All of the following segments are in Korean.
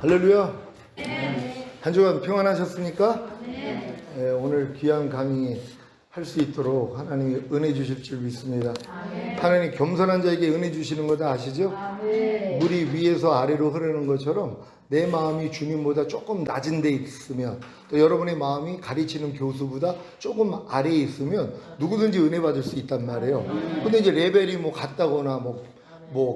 할렐루야. 한 주간 평안하셨습니까? 오늘 귀한 강의 할 수 있도록 하나님이 은혜 주실 줄 믿습니다. 하나님 겸손한 자에게 은혜 주시는 거 다 아시죠? 물이 위에서 아래로 흐르는 것처럼 내 마음이 주님보다 조금 낮은 데 있으면, 또 여러분의 마음이 가르치는 교수보다 조금 아래에 있으면 누구든지 은혜 받을 수 있단 말이에요. 근데 이제 레벨이 같다거나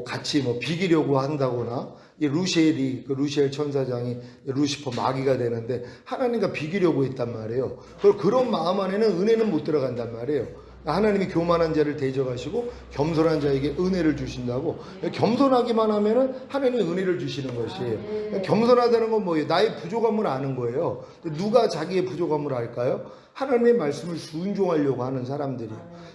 같이 비기려고 한다거나, 이 루시엘 천사장이 루시퍼 마귀가 되는데 하나님과 비기려고 했단 말이에요. 그런 마음 안에는 은혜는 못 들어간단 말이에요. 하나님이 교만한 자를 대적하시고 겸손한 자에게 은혜를 주신다고. 겸손하기만 하면은 하나님이 은혜를 주시는 것이에요. 겸손하다는 건 뭐예요? 나의 부족함을 아는 거예요. 누가 자기의 부족함을 알까요? 하나님의 말씀을 순종하려고 하는 사람들이.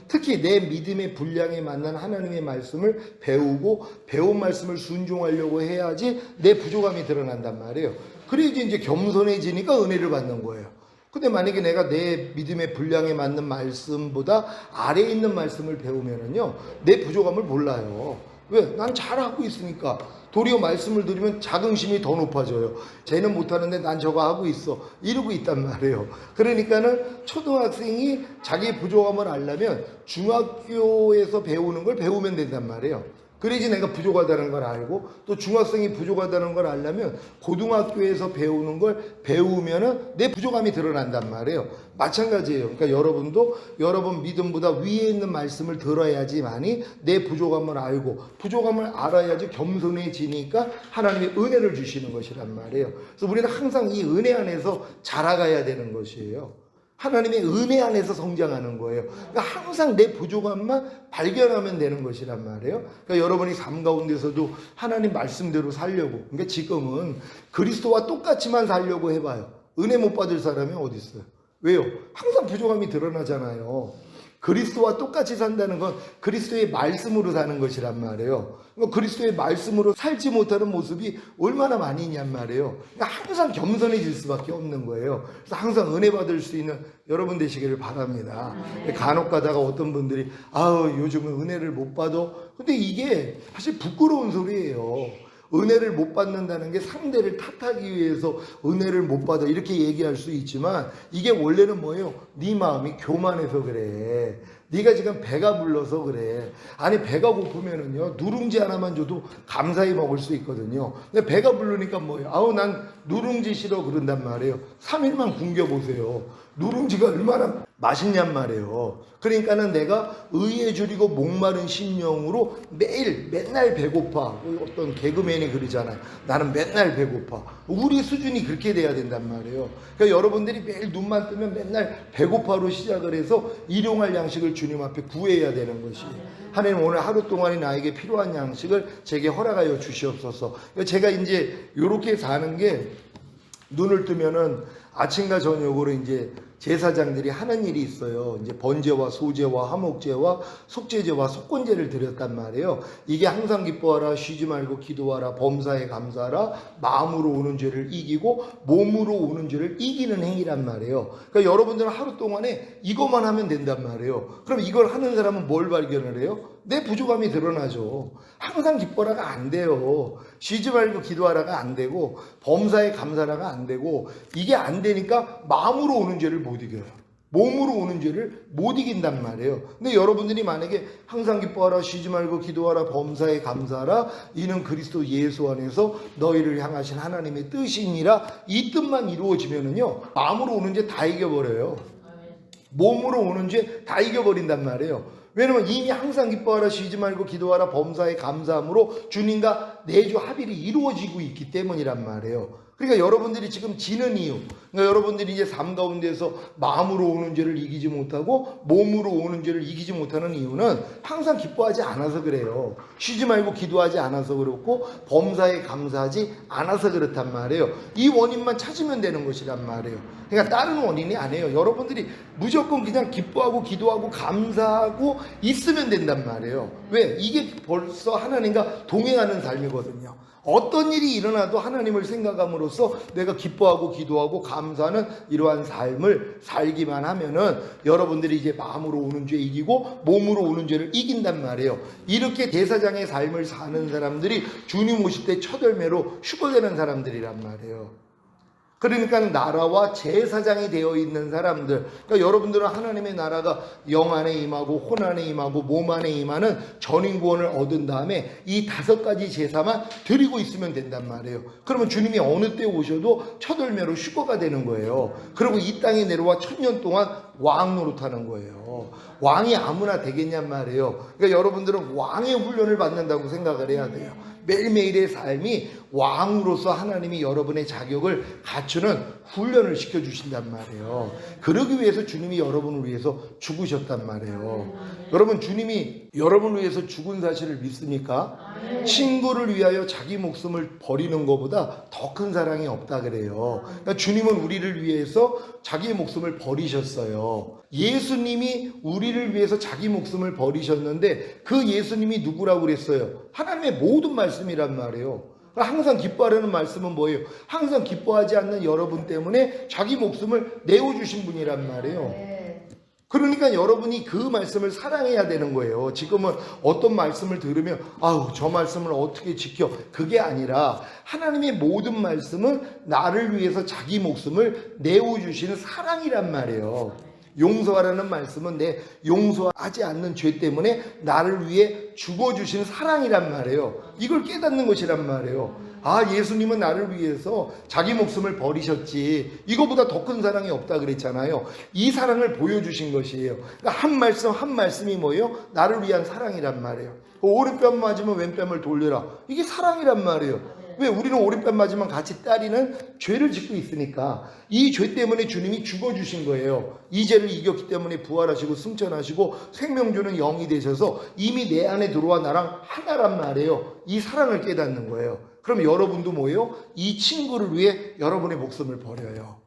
특히 내 믿음의 분량에 맞는 하나님의 말씀을 배우고 배운 말씀을 순종하려고 해야지 내 부족함이 드러난단 말이에요. 그래야지 이제 겸손해지니까 은혜를 받는 거예요. 근데 만약에 내가 내 믿음의 분량에 맞는 말씀보다 아래에 있는 말씀을 배우면은요, 내 부족함을 몰라요. 왜? 난 잘하고 있으니까. 도리어 말씀을 들으면 자긍심이 더 높아져요. 쟤는 못하는데 난 저거 하고 있어. 이러고 있단 말이에요. 그러니까는 초등학생이 자기 부족함을 알려면 중학교에서 배우는 걸 배우면 된단 말이에요. 그래야지 내가 부족하다는 걸 알고, 또 중학생이 부족하다는 걸 알려면 고등학교에서 배우는 걸 배우면은 내 부족함이 드러난단 말이에요. 마찬가지예요. 그러니까 여러분도 여러분 믿음보다 위에 있는 말씀을 들어야지만이 내 부족함을 알고, 부족함을 알아야지 겸손해지니까 하나님의 은혜를 주시는 것이란 말이에요. 그래서 우리는 항상 이 은혜 안에서 자라가야 되는 것이에요. 하나님의 은혜 안에서 성장하는 거예요. 그러니까 항상 내 부족함만 발견하면 되는 것이란 말이에요. 그러니까 여러분이 삶 가운데서도 하나님 말씀대로 살려고, 그러니까 지금은 그리스도와 똑같이만 살려고 해봐요. 은혜 못 받을 사람이 어디 있어요? 왜요? 항상 부족함이 드러나잖아요. 그리스도와 똑같이 산다는 건 그리스도의 말씀으로 사는 것이란 말이에요. 그러니까 그리스도의 말씀으로 살지 못하는 모습이 얼마나 많이 있냔 말이에요. 그러니까 항상 겸손해질 수밖에 없는 거예요. 그래서 항상 은혜 받을 수 있는 여러분 되시기를 바랍니다. 간혹 가다가 어떤 분들이 요즘은 은혜를 못 받아. 근데 이게 사실 부끄러운 소리예요. 은혜를 못 받는다는 게 상대를 탓하기 위해서 은혜를 못 받아 이렇게 얘기할 수 있지만, 이게 원래는 뭐예요? 네 마음이 교만해서 그래. 네가 지금 배가 불러서 그래. 아니, 배가 고프면은요, 누룽지 하나만 줘도 감사히 먹을 수 있거든요. 근데 배가 부르니까 뭐예요? 난 누룽지 싫어 그런단 말이에요. 3일만 굶겨보세요. 누룽지가 얼마나 맛있냔 말이에요. 그러니까는 내가 의에 줄이고 목마른 심령으로 맨날 배고파. 어떤 개그맨이 그러잖아요. 나는 맨날 배고파. 우리 수준이 그렇게 돼야 된단 말이에요. 그러니까 여러분들이 매일 눈만 뜨면 맨날 배고파로 시작을 해서 일용할 양식을 주님 앞에 구해야 되는 것이에요. 하나님, 오늘 하루 동안이 나에게 필요한 양식을 제게 허락하여 주시옵소서. 제가 이제 이렇게 사는 게, 눈을 뜨면은 아침과 저녁으로 이제 제사장들이 하는 일이 있어요. 이제 번제와 소제와 화목제와 속죄제와 속건제를 드렸단 말이에요. 이게 항상 기뻐하라, 쉬지 말고 기도하라, 범사에 감사하라, 마음으로 오는 죄를 이기고 몸으로 오는 죄를 이기는 행위란 말이에요. 그러니까 여러분들은 하루 동안에 이것만 하면 된단 말이에요. 그럼 이걸 하는 사람은 뭘 발견을 해요? 내 부족함이 드러나죠. 항상 기뻐라가 안 돼요. 쉬지 말고 기도하라가 안 되고, 범사에 감사라가 안 되고, 이게 안 되니까 마음으로 오는 죄를 못 이겨요. 몸으로 오는 죄를 못 이긴단 말이에요. 근데 여러분들이 만약에 항상 기뻐하라, 쉬지 말고 기도하라, 범사에 감사하라, 이는 그리스도 예수 안에서 너희를 향하신 하나님의 뜻이니라, 이 뜻만 이루어지면은요, 마음으로 오는 죄 다 이겨버려요. 몸으로 오는 죄 다 이겨버린단 말이에요. 왜냐면 이미 항상 기뻐하라, 쉬지 말고 기도하라, 범사에 감사함으로 주님과 내주 합일이 이루어지고 있기 때문이란 말이에요. 그러니까 여러분들이 지금 지는 이유, 그러니까 여러분들이 이제 삶 가운데서 마음으로 오는 죄를 이기지 못하고 몸으로 오는 죄를 이기지 못하는 이유는 항상 기뻐하지 않아서 그래요. 쉬지 말고 기도하지 않아서 그렇고, 범사에 감사하지 않아서 그렇단 말이에요. 이 원인만 찾으면 되는 것이란 말이에요. 그러니까 다른 원인이 아니에요. 여러분들이 무조건 그냥 기뻐하고 기도하고 감사하고 있으면 된단 말이에요. 왜? 이게 벌써 하나님과 동행하는 삶이거든요. 어떤 일이 일어나도 하나님을 생각함으로써 내가 기뻐하고 기도하고 감사하는 이러한 삶을 살기만 하면은 여러분들이 이제 마음으로 오는 죄 이기고 몸으로 오는 죄를 이긴단 말이에요. 이렇게 대사장의 삶을 사는 사람들이 주님 오실 때 첫 열매로 휴거되는 사람들이란 말이에요. 그러니까 나라와 제사장이 되어 있는 사람들, 그러니까 여러분들은 하나님의 나라가 영 안에 임하고 혼 안에 임하고 몸 안에 임하는 전인구원을 얻은 다음에 이 5가지 제사만 드리고 있으면 된단 말이에요. 그러면 주님이 어느 때 오셔도 첫 열매로 휴거가 되는 거예요. 그리고 이 땅에 내려와 1000년 동안 왕 노릇하는 거예요. 왕이 아무나 되겠냔 말이에요. 그러니까 여러분들은 왕의 훈련을 받는다고 생각을 해야 돼요. 매일매일의 삶이 왕으로서 하나님이 여러분의 자격을 갖추는 훈련을 시켜주신단 말이에요. 그러기 위해서 주님이 여러분을 위해서 죽으셨단 말이에요. 여러분, 주님이 여러분을 위해서 죽은 사실을 믿습니까? 친구를 위하여 자기 목숨을 버리는 것보다 더 큰 사랑이 없다 그래요. 그러니까 주님은 우리를 위해서 자기의 목숨을 버리셨어요. 예수님이 우리를 위해서 자기 목숨을 버리셨는데 그 예수님이 누구라고 그랬어요? 하나님의 모든 말씀이란 말이에요. 항상 기뻐하려는 말씀은 뭐예요? 항상 기뻐하지 않는 여러분 때문에 자기 목숨을 내어주신 분이란 말이에요. 그러니까 여러분이 그 말씀을 사랑해야 되는 거예요. 지금은 어떤 말씀을 들으면 아우 저 말씀을 어떻게 지켜, 그게 아니라 하나님의 모든 말씀은 나를 위해서 자기 목숨을 내어주시는 사랑이란 말이에요. 용서하라는 말씀은 내 용서하지 않는 죄 때문에 나를 위해 죽어주신 사랑이란 말이에요. 이걸 깨닫는 것이란 말이에요. 아, 예수님은 나를 위해서 자기 목숨을 버리셨지, 이거보다 더 큰 사랑이 없다 그랬잖아요. 이 사랑을 보여주신 것이에요. 그러니까 한 말씀 한 말씀이 뭐예요? 나를 위한 사랑이란 말이에요. 오른뺨 맞으면 왼뺨을 돌려라, 이게 사랑이란 말이에요. 왜? 우리는 오른뺨 맞으면 같이 따리는 죄를 짓고 있으니까. 이 죄 때문에 주님이 죽어주신 거예요. 이 죄를 이겼기 때문에 부활하시고 승천하시고 생명 주는 영이 되셔서 이미 내 안에 들어와 나랑 하나란 말이에요. 이 사랑을 깨닫는 거예요. 그럼 여러분도 뭐예요? 이 친구를 위해 여러분의 목숨을 버려요.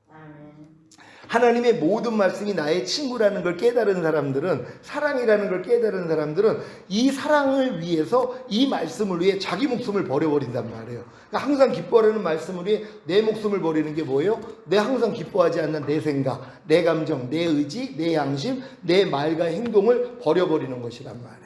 하나님의 모든 말씀이 나의 친구라는 걸 깨달은 사람들은, 사랑이라는 걸 깨달은 사람들은 이 사랑을 위해서, 이 말씀을 위해 자기 목숨을 버려버린단 말이에요. 그러니까 항상 기뻐하려는 말씀을 위해 내 목숨을 버리는 게 뭐예요? 내 항상 기뻐하지 않는 내 생각, 내 감정, 내 의지, 내 양심, 내 말과 행동을 버려버리는 것이란 말이에요.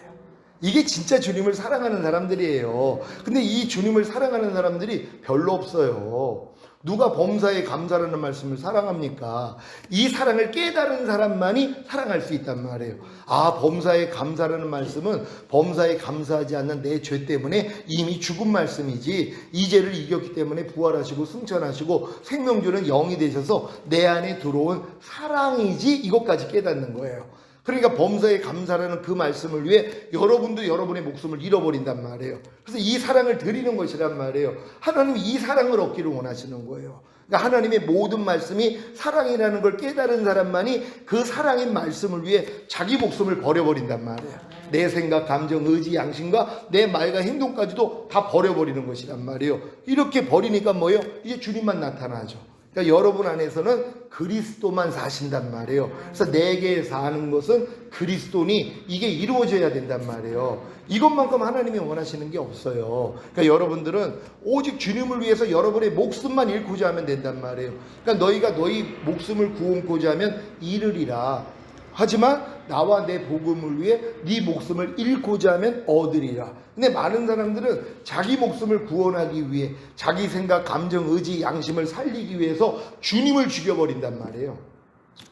이게 진짜 주님을 사랑하는 사람들이에요. 근데 이 주님을 사랑하는 사람들이 별로 없어요. 누가 범사에 감사라는 말씀을 사랑합니까? 이 사랑을 깨달은 사람만이 사랑할 수 있단 말이에요. 아, 범사에 감사라는 말씀은 범사에 감사하지 않는 내 죄 때문에 이미 죽은 말씀이지, 이 죄를 이겼기 때문에 부활하시고 승천하시고 생명 주는 영이 되셔서 내 안에 들어온 사랑이지, 이것까지 깨닫는 거예요. 그러니까 범사에 감사라는 그 말씀을 위해 여러분도 여러분의 목숨을 잃어버린단 말이에요. 그래서 이 사랑을 드리는 것이란 말이에요. 하나님이 이 사랑을 얻기를 원하시는 거예요. 그러니까 하나님의 모든 말씀이 사랑이라는 걸 깨달은 사람만이 그 사랑의 말씀을 위해 자기 목숨을 버려버린단 말이에요. 내 생각, 감정, 의지, 양심과 내 말과 행동까지도 다 버려버리는 것이란 말이에요. 이렇게 버리니까 뭐예요? 이제 주님만 나타나죠. 그러니까 여러분 안에서는 그리스도만 사신단 말이에요. 그래서 내게 사는 것은 그리스도니, 이게 이루어져야 된단 말이에요. 이것만큼 하나님이 원하시는 게 없어요. 그러니까 여러분들은 오직 주님을 위해서 여러분의 목숨만 잃고자 하면 된단 말이에요. 그러니까 너희가 너희 목숨을 구원코자 하면 잃으리라. 하지만 나와 내 복음을 위해 네 목숨을 잃고자 하면 얻으리라. 근데 많은 사람들은 자기 목숨을 구원하기 위해 자기 생각, 감정, 의지, 양심을 살리기 위해서 주님을 죽여버린단 말이에요.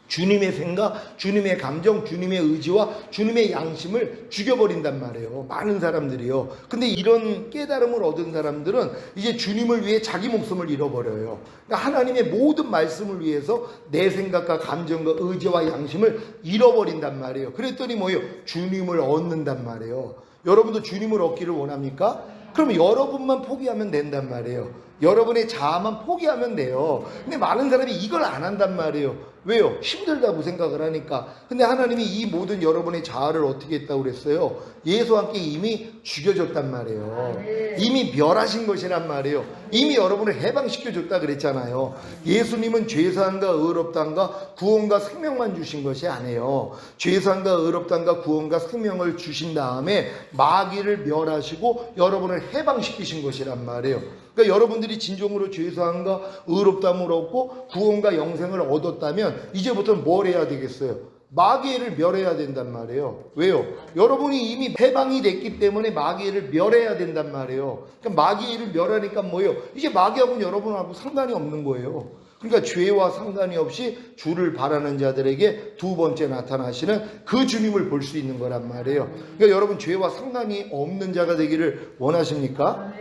주님의 생각, 주님의 감정, 주님의 의지와 주님의 양심을 죽여버린단 말이에요. 많은 사람들이요. 근데 이런 깨달음을 얻은 사람들은 이제 주님을 위해 자기 목숨을 잃어버려요. 그러니까 하나님의 모든 말씀을 위해서 내 생각과 감정과 의지와 양심을 잃어버린단 말이에요. 그랬더니 뭐예요? 주님을 얻는단 말이에요. 여러분도 주님을 얻기를 원합니까? 그럼 여러분만 포기하면 된단 말이에요. 여러분의 자아만 포기하면 돼요. 근데 많은 사람이 이걸 안 한단 말이에요. 왜요? 힘들다고 생각을 하니까. 근데 하나님이 이 모든 여러분의 자아를 어떻게 했다고 그랬어요? 예수와 함께 이미 죽여줬단 말이에요. 이미 멸하신 것이란 말이에요. 이미 여러분을 해방시켜줬다 그랬잖아요. 예수님은 죄사함과 의롭다함과 구원과 생명만 주신 것이 아니에요. 죄사함과 의롭다함과 구원과 생명을 주신 다음에 마귀를 멸하시고 여러분을 해방시키신 것이란 말이에요. 그러니까 여러분들이 진정으로 죄사함과 의롭다함을 얻고 구원과 영생을 얻었다면 이제부터는 뭘 해야 되겠어요? 마귀를 멸해야 된단 말이에요. 왜요? 여러분이 이미 해방이 됐기 때문에 마귀를 멸해야 된단 말이에요. 그러니까 마귀를 멸하니까 뭐예요? 이제 마귀하고는 여러분하고 상관이 없는 거예요. 그러니까 죄와 상관이 없이 주를 바라는 자들에게 두 번째 나타나시는 그 주님을 볼 수 있는 거란 말이에요. 그러니까 여러분 죄와 상관이 없는 자가 되기를 원하십니까?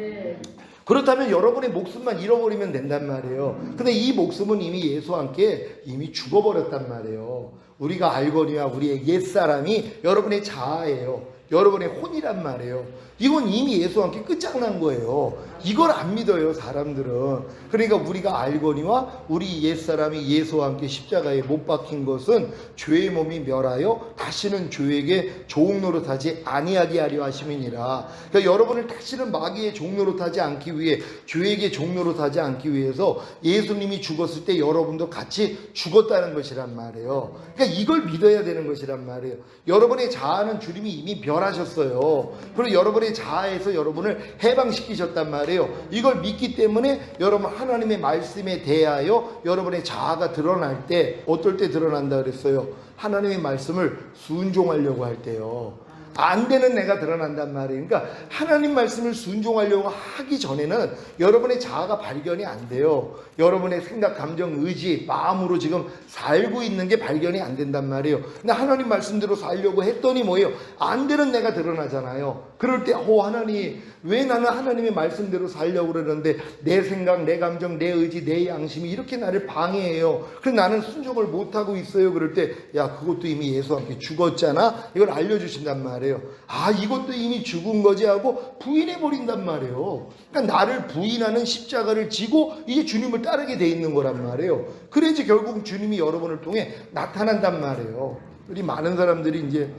그렇다면 여러분의 목숨만 잃어버리면 된단 말이에요. 근데 이 목숨은 이미 예수와 함께 이미 죽어버렸단 말이에요. 우리가 알거니와 우리의 옛사람이 여러분의 자아예요. 여러분의 혼이란 말이에요. 이건 이미 예수와 함께 끝장난 거예요. 이걸 안 믿어요, 사람들은. 그러니까 우리가 알거니와 우리 옛사람이 예수와 함께 십자가에 못 박힌 것은 죄의 몸이 멸하여 다시는 죄에게 종 노릇하지 아니하게 하려 하심이니라. 그러니까 여러분을 다시는 마귀의 종 노릇하지 않기 위해, 죄에게 종 노릇하지 않기 위해서 예수님이 죽었을 때 여러분도 같이 죽었다는 것이란 말이에요. 그러니까 이걸 믿어야 되는 것이란 말이에요. 여러분의 자아는 주님이 이미 멸하셨어요. 그리고 여러분의 자아에서 여러분을 해방시키셨단 말이에요. 이걸 믿기 때문에 여러분 하나님의 말씀에 대하여 여러분의 자아가 드러날 때 어떨 때 드러난다 그랬어요? 하나님의 말씀을 순종하려고 할 때요. 안 되는 내가 드러난단 말이에요. 그러니까 하나님 말씀을 순종하려고 하기 전에는 여러분의 자아가 발견이 안 돼요. 여러분의 생각, 감정, 의지, 마음으로 지금 살고 있는 게 발견이 안 된단 말이에요. 근데 하나님 말씀대로 살려고 했더니 뭐예요? 안 되는 내가 드러나잖아요. 그럴 때 하나님, 왜 나는 하나님의 말씀대로 살려고 그러는데 내 생각, 내 감정, 내 의지, 내 양심이 이렇게 나를 방해해요. 그래서 나는 순종을 못하고 있어요. 그럴 때 야, 그것도 이미 예수와 함께 죽었잖아. 이걸 알려주신단 말이에요. 아, 이것도 이미 죽은 거지 하고 부인해버린단 말이에요. 그러니까 나를 부인하는 십자가를 지고 이제 주님을 따르게 돼 있는 거란 말이에요. 그래야지 결국 주님이 여러분을 통해 나타난단 말이에요. 우리 많은 사람들이 이제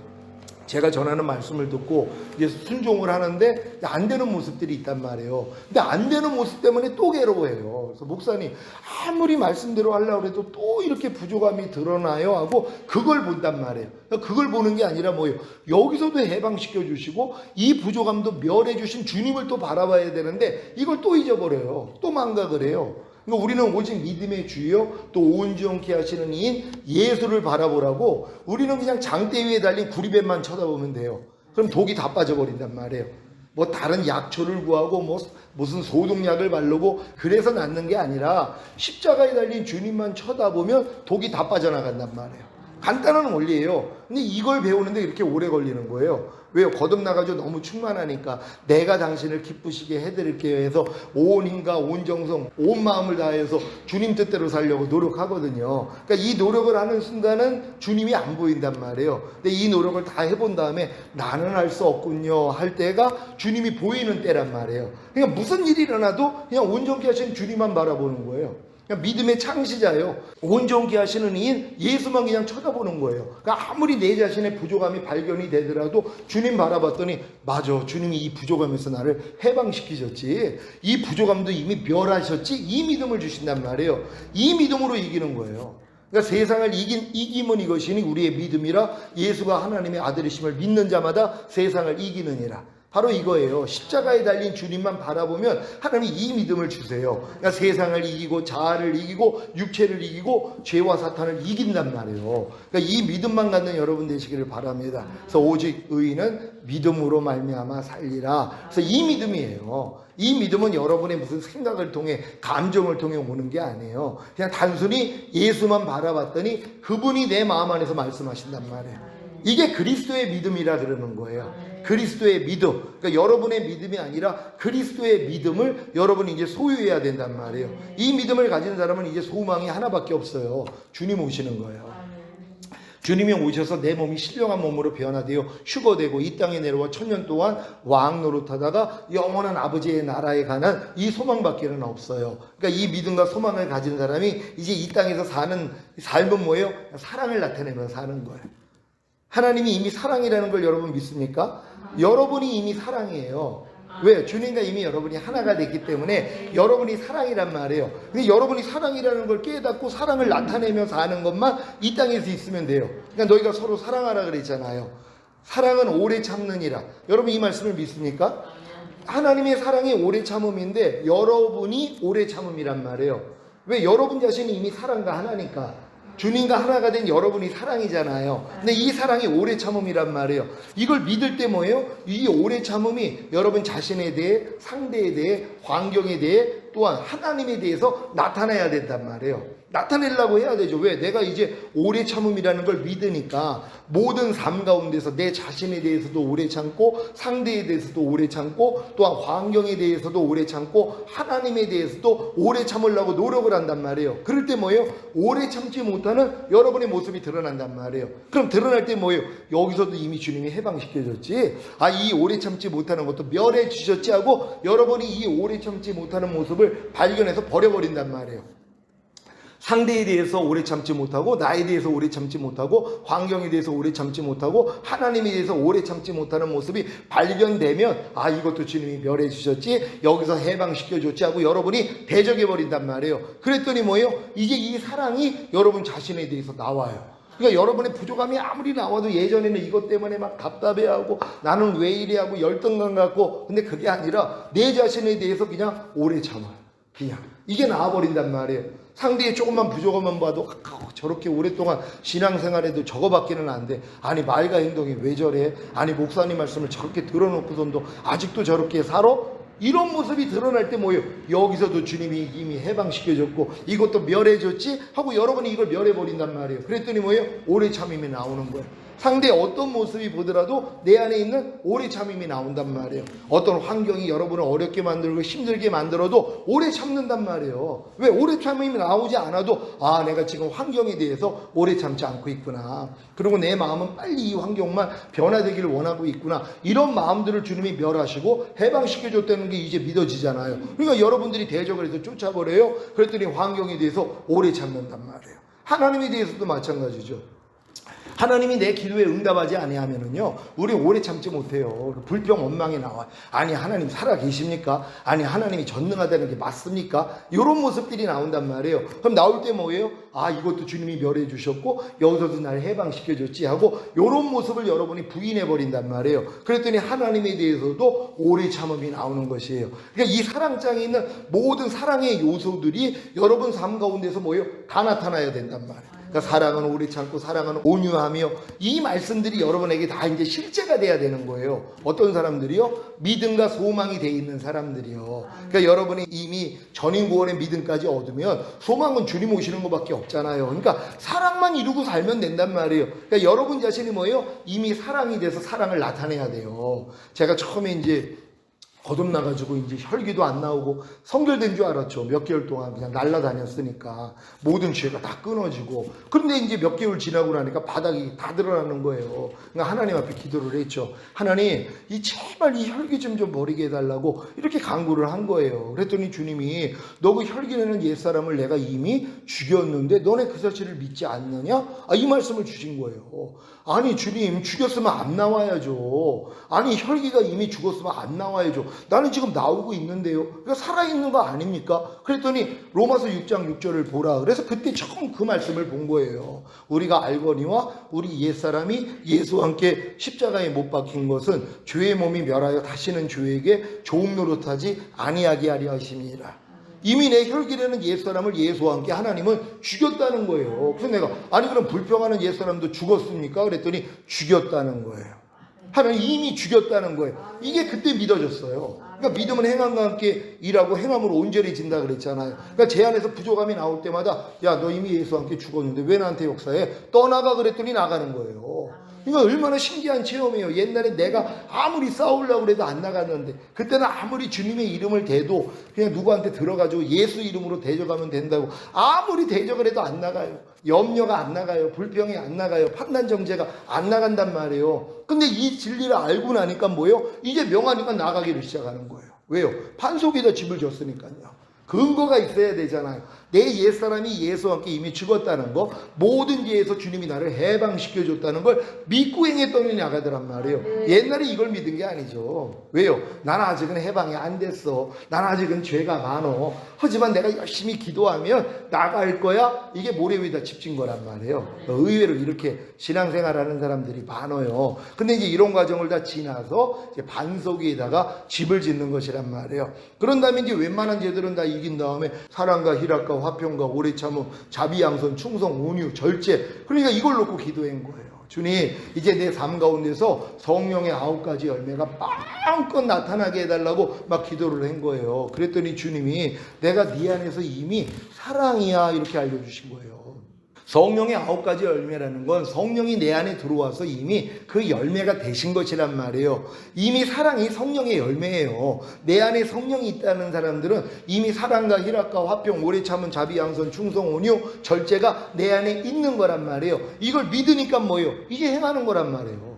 제가 전하는 말씀을 듣고 이제 순종을 하는데 안 되는 모습들이 있단 말이에요. 근데 안 되는 모습 때문에 또 괴로워해요. 그래서 목사님, 아무리 말씀대로 하려고 해도 또 이렇게 부족함이 드러나요 하고 그걸 본단 말이에요. 그걸 보는 게 아니라 뭐예요? 여기서도 해방시켜 주시고 이 부족함도 멸해 주신 주님을 또 바라봐야 되는데 이걸 또 잊어버려요. 또 망각을 해요. 그러니까 우리는 오직 믿음의 주요 또 온전케 하시는 이인 예수를 바라보라고 우리는 그냥 장대 위에 달린 구리뱀만 쳐다보면 돼요. 그럼 독이 다 빠져버린단 말이에요. 뭐 다른 약초를 구하고 뭐 무슨 소독약을 바르고 그래서 낫는 게 아니라 십자가에 달린 주님만 쳐다보면 독이 다 빠져나간단 말이에요. 간단한 원리예요. 근데 이걸 배우는데 이렇게 오래 걸리는 거예요. 왜요? 거듭나가지고 너무 충만하니까 내가 당신을 기쁘시게 해드릴게요 해서 온 힘과 온 정성, 온 마음을 다해서 주님 뜻대로 살려고 노력하거든요. 그러니까 이 노력을 하는 순간은 주님이 안 보인단 말이에요. 근데 이 노력을 다 해본 다음에 나는 할 수 없군요 할 때가 주님이 보이는 때란 말이에요. 그러니까 무슨 일이 일어나도 그냥 온전케 하시는 주님만 바라보는 거예요. 믿음의 창시자요, 온전케 하시는 이인 예수만 그냥 쳐다보는 거예요. 그러니까 아무리 내 자신의 부족함이 발견이 되더라도 주님 바라봤더니 맞아, 주님이 이 부족함에서 나를 해방시키셨지, 이 부족함도 이미 멸하셨지, 이 믿음을 주신단 말이에요. 이 믿음으로 이기는 거예요. 그러니까 세상을 이기면 이것이니 우리의 믿음이라 예수가 하나님의 아들이심을 믿는 자마다 세상을 이기느니라. 바로 이거예요. 십자가에 달린 주님만 바라보면 하나님이 이 믿음을 주세요. 그러니까 세상을 이기고 자아를 이기고 육체를 이기고 죄와 사탄을 이긴단 말이에요. 그러니까 이 믿음만 갖는 여러분 되시기를 바랍니다. 그래서 오직 의인은 믿음으로 말미암아 살리라. 그래서 이 믿음이에요. 이 믿음은 여러분의 무슨 생각을 통해 감정을 통해 오는 게 아니에요. 그냥 단순히 예수만 바라봤더니 그분이 내 마음 안에서 말씀하신단 말이에요. 이게 그리스도의 믿음이라 그러는 거예요. 그리스도의 믿음. 그러니까 여러분의 믿음이 아니라 그리스도의 믿음을 여러분이 이제 소유해야 된단 말이에요. 이 믿음을 가진 사람은 이제 소망이 하나밖에 없어요. 주님 오시는 거예요. 주님이 오셔서 내 몸이 신령한 몸으로 변화되어 휴거되고 이 땅에 내려와 1000년 동안 왕 노릇하다가 영원한 아버지의 나라에 가는 이 소망밖에는 없어요. 그러니까 이 믿음과 소망을 가진 사람이 이제 이 땅에서 사는 삶은 뭐예요? 사랑을 나타내면서 사는 거예요. 하나님이 이미 사랑이라는 걸 여러분 믿습니까? 여러분이 이미 사랑이에요. 왜? 주님과 이미 여러분이 하나가 됐기 때문에 여러분이 사랑이란 말이에요. 근데 여러분이 사랑이라는 걸 깨닫고 사랑을 나타내면서 사는 것만 이 땅에서 있으면 돼요. 그러니까 너희가 서로 사랑하라 그랬잖아요. 사랑은 오래 참느니라. 여러분 이 말씀을 믿습니까? 하나님의 사랑이 오래 참음인데 여러분이 오래 참음이란 말이에요. 왜? 여러분 자신이 이미 사랑과 하나니까. 주님과 하나가 된 여러분이 사랑이잖아요. 근데 이 사랑이 오래 참음이란 말이에요. 이걸 믿을 때 뭐예요? 이 오래 참음이 여러분 자신에 대해, 상대에 대해, 환경에 대해, 또한 하나님에 대해서 나타나야 된단 말이에요. 나타내려고 해야 되죠. 왜? 내가 이제 오래 참음이라는 걸 믿으니까 모든 삶 가운데서 내 자신에 대해서도 오래 참고, 상대에 대해서도 오래 참고, 또한 환경에 대해서도 오래 참고, 하나님에 대해서도 오래 참으려고 노력을 한단 말이에요. 그럴 때 뭐예요? 오래 참지 못하는 여러분의 모습이 드러난단 말이에요. 그럼 드러날 때 뭐예요? 여기서도 이미 주님이 해방시켜줬지. 이 오래 참지 못하는 것도 멸해 주셨지 하고 여러분이 이 오래 참지 못하는 모습을 발견해서 버려버린단 말이에요. 상대에 대해서 오래 참지 못하고, 나에 대해서 오래 참지 못하고, 환경에 대해서 오래 참지 못하고, 하나님에 대해서 오래 참지 못하는 모습이 발견되면 이것도 주님이 멸해 주셨지, 여기서 해방시켜줬지 하고 여러분이 대적해버린단 말이에요. 그랬더니 뭐예요? 이제 이 사랑이 여러분 자신에 대해서 나와요. 그러니까 여러분의 부족함이 아무리 나와도 예전에는 이것 때문에 막 답답해하고 나는 왜 이래 하고 열등감 갖고, 근데 그게 아니라 내 자신에 대해서 그냥 오래 참아요. 그냥 이게 나와버린단 말이에요. 상대의 조금만 부족함만 봐도 저렇게 오랫동안 신앙생활에도 저거밖에는 안 돼. 아니 말과 행동이 왜 저래? 아니 목사님 말씀을 저렇게 들어놓고선도 아직도 저렇게 살아? 이런 모습이 드러날 때 뭐예요? 여기서도 주님이 이미 해방시켜줬고 이것도 멸해줬지? 하고 여러분이 이걸 멸해버린단 말이에요. 그랬더니 뭐예요? 오래 참임이 나오는 거예요. 상대의 어떤 모습이 보더라도 내 안에 있는 오래 참임이 나온단 말이에요. 어떤 환경이 여러분을 어렵게 만들고 힘들게 만들어도 오래 참는단 말이에요. 왜? 오래 참임이 나오지 않아도 내가 지금 환경에 대해서 오래 참지 않고 있구나. 그리고 내 마음은 빨리 이 환경만 변화되기를 원하고 있구나. 이런 마음들을 주님이 멸하시고 해방시켜줬다는 게 이제 믿어지잖아요. 그러니까 여러분들이 대적을 해서 쫓아버려요. 그랬더니 환경에 대해서 오래 참는단 말이에요. 하나님에 대해서도 마찬가지죠. 하나님이 내 기도에 응답하지 아니하면은요, 우리 오래 참지 못해요. 불평 원망이 나와요. 아니 하나님 살아 계십니까? 아니 하나님이 전능하다는 게 맞습니까? 이런 모습들이 나온단 말이에요. 그럼 나올 때 뭐예요? 이것도 주님이 멸해 주셨고 여기서도 날 해방시켜 줬지 하고 이런 모습을 여러분이 부인해 버린단 말이에요. 그랬더니 하나님에 대해서도 오래 참음이 나오는 것이에요. 그러니까 이 사랑장에 있는 모든 사랑의 요소들이 여러분 삶 가운데서 뭐예요? 다 나타나야 된단 말이에요. 그러니까 사랑은 오래 참고 사랑은 온유하며, 이 말씀들이 여러분에게 다 이제 실제가 돼야 되는 거예요. 어떤 사람들이요? 믿음과 소망이 돼 있는 사람들이요. 그러니까 여러분이 이미 전인 구원의 믿음까지 얻으면 소망은 주님 오시는 것밖에 없잖아요. 그러니까 사랑만 이루고 살면 된단 말이에요. 그러니까 여러분 자신이 뭐예요? 이미 사랑이 돼서 사랑을 나타내야 돼요. 제가 처음에 이제 거듭나가지고 이제 혈기도 안 나오고 성결된 줄 알았죠. 몇 개월 동안 그냥 날라다녔으니까 모든 죄가 다 끊어지고. 그런데 이제 몇 개월 지나고 나니까 바닥이 다 드러나는 거예요. 그러니까 하나님 앞에 기도를 했죠. 하나님, 제발 이 혈기 좀 버리게 해달라고 이렇게 간구를 한 거예요. 그랬더니 주님이 너 그 혈기 내는 옛사람을 내가 이미 죽였는데 너네 그 사실을 믿지 않느냐? 이 말씀을 주신 거예요. 아니 주님, 죽였으면 안 나와야죠. 아니 혈기가 이미 죽었으면 안 나와야죠. 나는 지금 나오고 있는데요. 그러니까 살아있는 거 아닙니까? 그랬더니 로마서 6장 6절을 보라. 그래서 그때 처음 그 말씀을 본 거예요. 우리가 알거니와 우리 옛사람이 예수와 함께 십자가에 못 박힌 것은 죄의 몸이 멸하여 다시는 죄에게 좋은 노릇하지 아니하게 하려 하심이라. 이미 내 혈기라는 옛사람을 예수와 함께 하나님은 죽였다는 거예요. 그래서 내가 그럼 불평하는 옛사람도 죽었습니까? 그랬더니 죽였다는 거예요. 하나님 이미 죽였다는 거예요. 이게 그때 믿어졌어요. 그러니까 믿음은 행함과 함께 일하고 행함으로 온전해진다 그랬잖아요. 그러니까 제 안에서 부족함이 나올 때마다 야, 너 이미 예수와 함께 죽었는데 왜 나한테 역사해? 떠나가 그랬더니 나가는 거예요. 그러니까 얼마나 신기한 체험이에요. 옛날에 내가 아무리 싸우려고 해도 안 나갔는데 그때는 아무리 주님의 이름을 대도 그냥 누구한테 들어가지고 예수 이름으로 대적하면 된다고 아무리 대적을 해도 안 나가요. 염려가 안 나가요. 불평이 안 나가요. 판단 정죄가 안 나간단 말이에요. 근데 이 진리를 알고 나니까 뭐예요? 이제 명하니까 나가기를 시작하는 거예요. 왜요? 판속에다 집을 줬으니까요. 근거가 있어야 되잖아요. 내 옛사람이 예수와 함께 이미 죽었다는 거, 모든 죄에서 주님이 나를 해방시켜줬다는 걸 믿고 행했더니 나가더란 말이에요. 옛날에 이걸 믿은 게 아니죠. 왜요? 나는 아직은 해방이 안 됐어. 나는 아직은 죄가 많어. 하지만 내가 열심히 기도하면 나갈 거야. 이게 모래 위에다 집진 거란 말이에요. 의외로 이렇게 신앙생활하는 사람들이 많아요. 근데 이제 이런 과정을 다 지나서 이제 반석 위에다가 집을 짓는 것이란 말이에요. 그런 다음에 이제 웬만한 죄들은 다 이긴 다음에 사랑과 희락과 화평과 오래 참음, 자비, 양선, 충성, 온유, 절제. 그러니까 이걸 놓고 기도한 거예요. 주님, 이제 내 삶 가운데서 성령의 9가지 열매가 마음껏 나타나게 해달라고 막 기도를 한 거예요. 그랬더니 주님이 내가 네 안에서 이미 사랑이야 이렇게 알려주신 거예요. 성령의 9가지 열매라는 건 성령이 내 안에 들어와서 이미 그 열매가 되신 것이란 말이에요. 이미 사랑이 성령의 열매예요. 내 안에 성령이 있다는 사람들은 이미 사랑과 희락과 화평, 오래 참은 자비, 양선, 충성, 온유, 절제가 내 안에 있는 거란 말이에요. 이걸 믿으니까 뭐예요? 이제 행하는 거란 말이에요.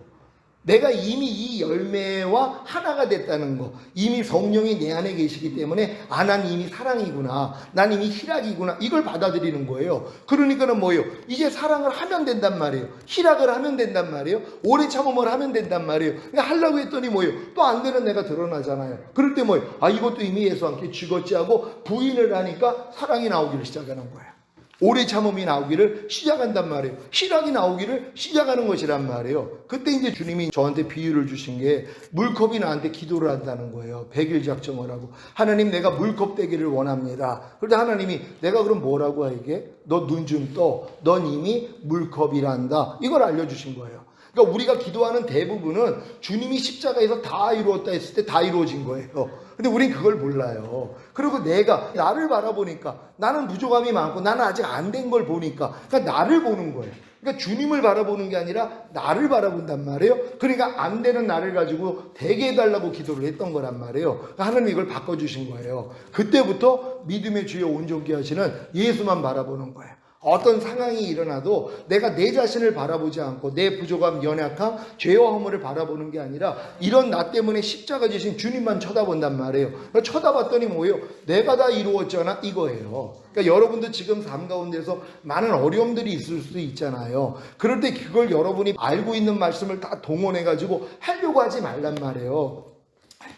내가 이미 이 열매와 하나가 됐다는 거, 이미 성령이 내 안에 계시기 때문에 난 이미 사랑이구나, 난 이미 희락이구나, 이걸 받아들이는 거예요. 그러니까는 뭐예요? 이제 사랑을 하면 된단 말이에요. 희락을 하면 된단 말이에요. 오래 참음을 하면 된단 말이에요. 하려고 했더니 뭐예요? 또 안 되는 내가 드러나잖아요. 그럴 때 뭐예요? 이것도 이미 예수와 함께 죽었지 하고 부인을 하니까 사랑이 나오기를 시작하는 거예요. 오래 참음이 나오기를 시작한단 말이에요. 희락이 나오기를 시작하는 것이란 말이에요. 그때 이제 주님이 저한테 비유를 주신 게 물컵이 나한테 기도를 한다는 거예요. 100일 작정을 하고 하나님 내가 물컵 되기를 원합니다. 그런데 하나님이 내가 그럼 뭐라고 하게? 너 눈 좀 떠. 넌 이미 물컵이란다. 이걸 알려주신 거예요. 그러니까 우리가 기도하는 대부분은 주님이 십자가에서 다 이루었다 했을 때 다 이루어진 거예요. 근데 우린 그걸 몰라요. 그리고 내가 나를 바라보니까 나는 부족함이 많고 나는 아직 안 된 걸 보니까 그러니까 나를 보는 거예요. 그러니까 주님을 바라보는 게 아니라 나를 바라본단 말이에요. 그러니까 안 되는 나를 가지고 되게 해달라고 기도를 했던 거란 말이에요. 그러니까 하나님이 이걸 바꿔주신 거예요. 그때부터 믿음의 주여 온전케 하시는 예수만 바라보는 거예요. 어떤 상황이 일어나도 내가 내 자신을 바라보지 않고 내 부족함, 연약함, 죄와 허물을 바라보는 게 아니라 이런 나 때문에 십자가 지신 주님만 쳐다본단 말이에요. 그러니까 쳐다봤더니 뭐예요? 내가 다 이루었잖아 이거예요. 그러니까 여러분도 지금 삶 가운데서 많은 어려움들이 있을 수 있잖아요. 그럴 때 그걸 여러분이 알고 있는 말씀을 다 동원해가지고 하려고 하지 말란 말이에요.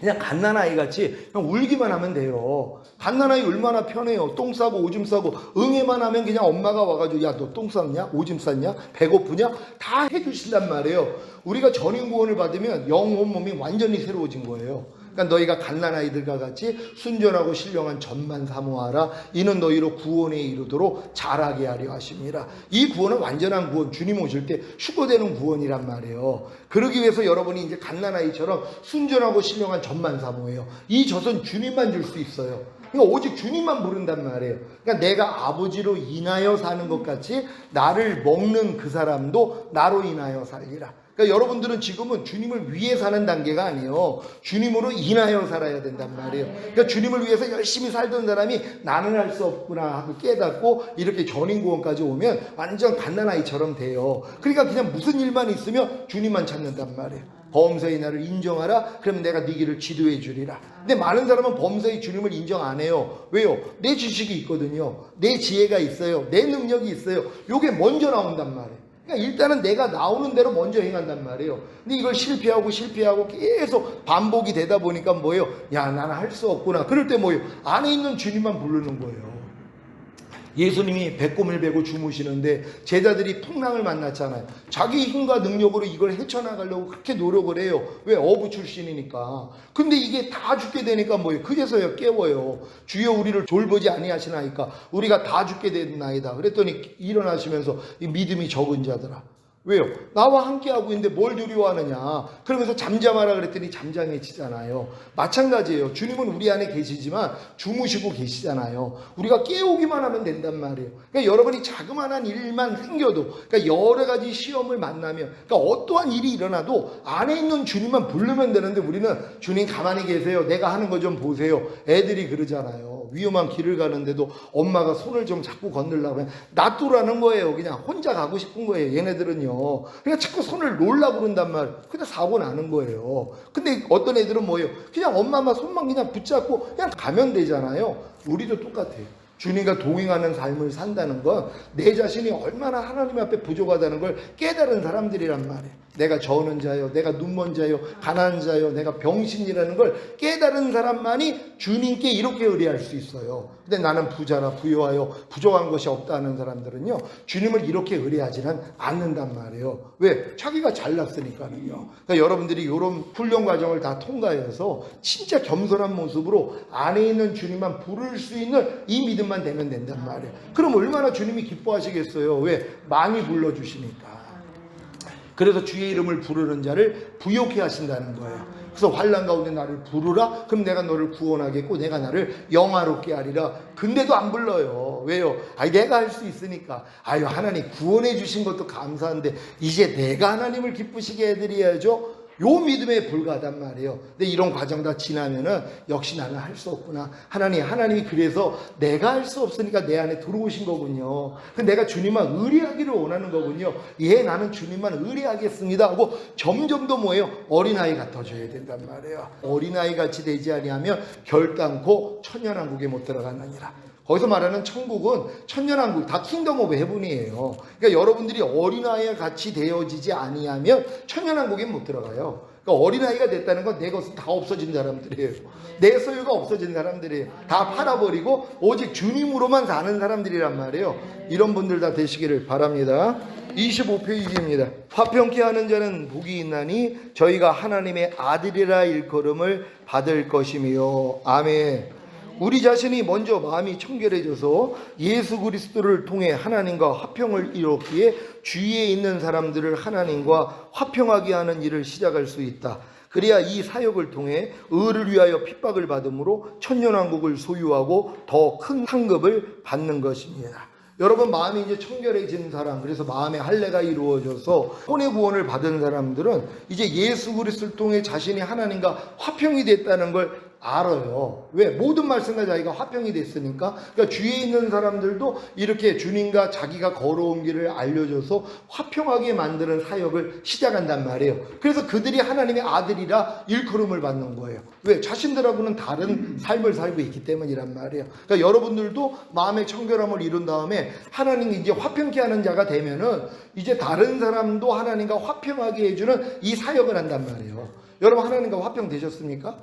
그냥 갓난아이 같이 그냥 울기만 하면 돼요. 갓난아이 얼마나 편해요. 똥 싸고 오줌 싸고 응애만 하면 그냥 엄마가 와가지고 야 너 똥 쌌냐? 오줌 쌌냐? 배고프냐? 다 해주신단 말이에요. 우리가 전인구원을 받으면 영, 온, 몸이 완전히 새로워진 거예요. 그러니까 너희가 갓난아이들과 같이 순전하고 신령한 젖만 사모하라. 이는 너희로 구원에 이르도록 자라게 하려 하심이라. 이 구원은 완전한 구원, 주님 오실 때 휴거되는 구원이란 말이에요. 그러기 위해서 여러분이 이제 갓난아이처럼 순전하고 신령한 젖만 사모해요. 이 젖은 주님만 줄 수 있어요. 그러니까 오직 주님만 부른단 말이에요. 그러니까 내가 아버지로 인하여 사는 것 같이 나를 먹는 그 사람도 나로 인하여 살리라. 그러니까 여러분들은 지금은 주님을 위해 사는 단계가 아니에요. 주님으로 인하여 살아야 된단 말이에요. 그러니까 주님을 위해서 열심히 살던 사람이 나는 할 수 없구나 하고 깨닫고 이렇게 전인구원까지 오면 완전 갓난아이처럼 돼요. 그러니까 그냥 무슨 일만 있으면 주님만 찾는단 말이에요. 범사의 나를 인정하라. 그러면 내가 네 길을 지도해 주리라. 근데 많은 사람은 범사의 주님을 인정 안 해요. 왜요? 내 지식이 있거든요. 내 지혜가 있어요. 내 능력이 있어요. 요게 먼저 나온단 말이에요. 그러니까 일단은 내가 나오는 대로 먼저 행한단 말이에요. 근데 이걸 실패하고 계속 반복이 되다 보니까 뭐예요? 야, 나는 할 수 없구나. 그럴 때 뭐예요? 안에 있는 주님만 부르는 거예요. 예수님이 배꼽을 베고 주무시는데 제자들이 풍랑을 만났잖아요. 자기 힘과 능력으로 이걸 헤쳐나가려고 그렇게 노력을 해요. 왜? 어부 출신이니까. 근데 이게 다 죽게 되니까 뭐예요? 그제서야 깨워요. 주여 우리를 돌보지 아니하시나이까 우리가 다 죽게 됐나이다. 그랬더니 일어나시면서 이 믿음이 적은 자들아 왜요? 나와 함께하고 있는데 뭘 두려워하느냐? 그러면서 잠잠하라 그랬더니 잠잠해지잖아요. 마찬가지예요. 주님은 우리 안에 계시지만 주무시고 계시잖아요. 우리가 깨우기만 하면 된단 말이에요. 그러니까 여러분이 자그마한 일만 생겨도, 그러니까 여러 가지 시험을 만나면, 그러니까 어떠한 일이 일어나도 안에 있는 주님만 부르면 되는데 우리는 주님 가만히 계세요. 내가 하는 거 좀 보세요. 애들이 그러잖아요. 위험한 길을 가는데도 엄마가 손을 좀 잡고 건들려고 하면 놔두라는 거예요. 그냥 혼자 가고 싶은 거예요. 얘네들은요. 그냥 자꾸 손을 놓으려고 그런단 말이에요. 그냥 사고 나는 거예요. 근데 어떤 애들은 뭐예요? 그냥 엄마만 손만 그냥 붙잡고 그냥 가면 되잖아요. 우리도 똑같아요. 주님과 동행하는 삶을 산다는 건 내 자신이 얼마나 하나님 앞에 부족하다는 걸 깨달은 사람들이란 말이에요. 내가 저는 자요, 내가 눈먼 자요, 가난한 자요, 내가 병신이라는 걸 깨달은 사람만이 주님께 이렇게 의뢰할 수 있어요. 근데 나는 부자라 부유하여 부족한 것이 없다는 사람들은요, 주님을 이렇게 의뢰하지는 않는단 말이에요. 왜? 자기가 잘났으니까는요. 그러니까 여러분들이 이런 훈련 과정을 다 통과해서 진짜 겸손한 모습으로 안에 있는 주님만 부를 수 있는 이 믿음만 되면 된단 말이에요. 그럼 얼마나 주님이 기뻐하시겠어요? 왜? 많이 불러주시니까. 그래서 주의 이름을 부르는 자를 부욕해 하신다는 거예요. 그래서 환난 가운데 나를 부르라. 그럼 내가 너를 구원하겠고 내가 나를 영화롭게 하리라. 근데도 안 불러요. 왜요? 내가 할 수 있으니까. 하나님 구원해 주신 것도 감사한데 이제 내가 하나님을 기쁘시게 해드려야죠. 요 믿음에 불과하단 말이에요. 근데 이런 과정 다 지나면은 역시 나는 할 수 없구나. 하나님이 그래서 내가 할 수 없으니까 내 안에 들어오신 거군요. 내가 주님만 의뢰하기를 원하는 거군요. 나는 주님만 의뢰하겠습니다 하고 점점 더 뭐예요? 어린아이 같아져야 된단 말이에요. 어린아이 같이 되지 아니하면 결단코 천년왕국에 못 들어가느니라. 거기서 말하는 천국은 천년왕국, 다 킹덤 오브 헤븐이에요. 그러니까 여러분들이 어린아이와 같이 되어지지 아니하면 천년왕국에 못 들어가요. 그러니까 어린아이가 됐다는 건 내 것은 다 없어진 사람들이에요. 내 소유가 없어진 사람들이에요. 다 팔아버리고 오직 주님으로만 사는 사람들이란 말이에요. 이런 분들 다 되시기를 바랍니다. 25페이지입니다. 화평케 하는 자는 복이 있나니 저희가 하나님의 아들이라 일컬음을 받을 것이며. 아멘. 우리 자신이 먼저 마음이 청결해져서 예수 그리스도를 통해 하나님과 화평을 이뤘기에 주위에 있는 사람들을 하나님과 화평하게 하는 일을 시작할 수 있다. 그래야 이 사역을 통해 의를 위하여 핍박을 받음으로 천년왕국을 소유하고 더 큰 상급을 받는 것입니다. 여러분, 마음이 이제 청결해진 사람, 그래서 마음의 할례가 이루어져서 혼의 구원을 받은 사람들은 이제 예수 그리스도를 통해 자신이 하나님과 화평이 됐다는 걸 알아요. 왜? 모든 말씀과 자기가 화평이 됐으니까. 그러니까 주위에 있는 사람들도 이렇게 주님과 자기가 걸어온 길을 알려줘서 화평하게 만드는 사역을 시작한단 말이에요. 그래서 그들이 하나님의 아들이라 일컬음을 받는 거예요. 왜? 자신들하고는 다른 삶을 살고 있기 때문이란 말이에요. 그러니까 여러분들도 마음의 청결함을 이룬 다음에 하나님이 이제 화평케 하는 자가 되면은 이제 다른 사람도 하나님과 화평하게 해주는 이 사역을 한단 말이에요. 여러분, 하나님과 화평 되셨습니까?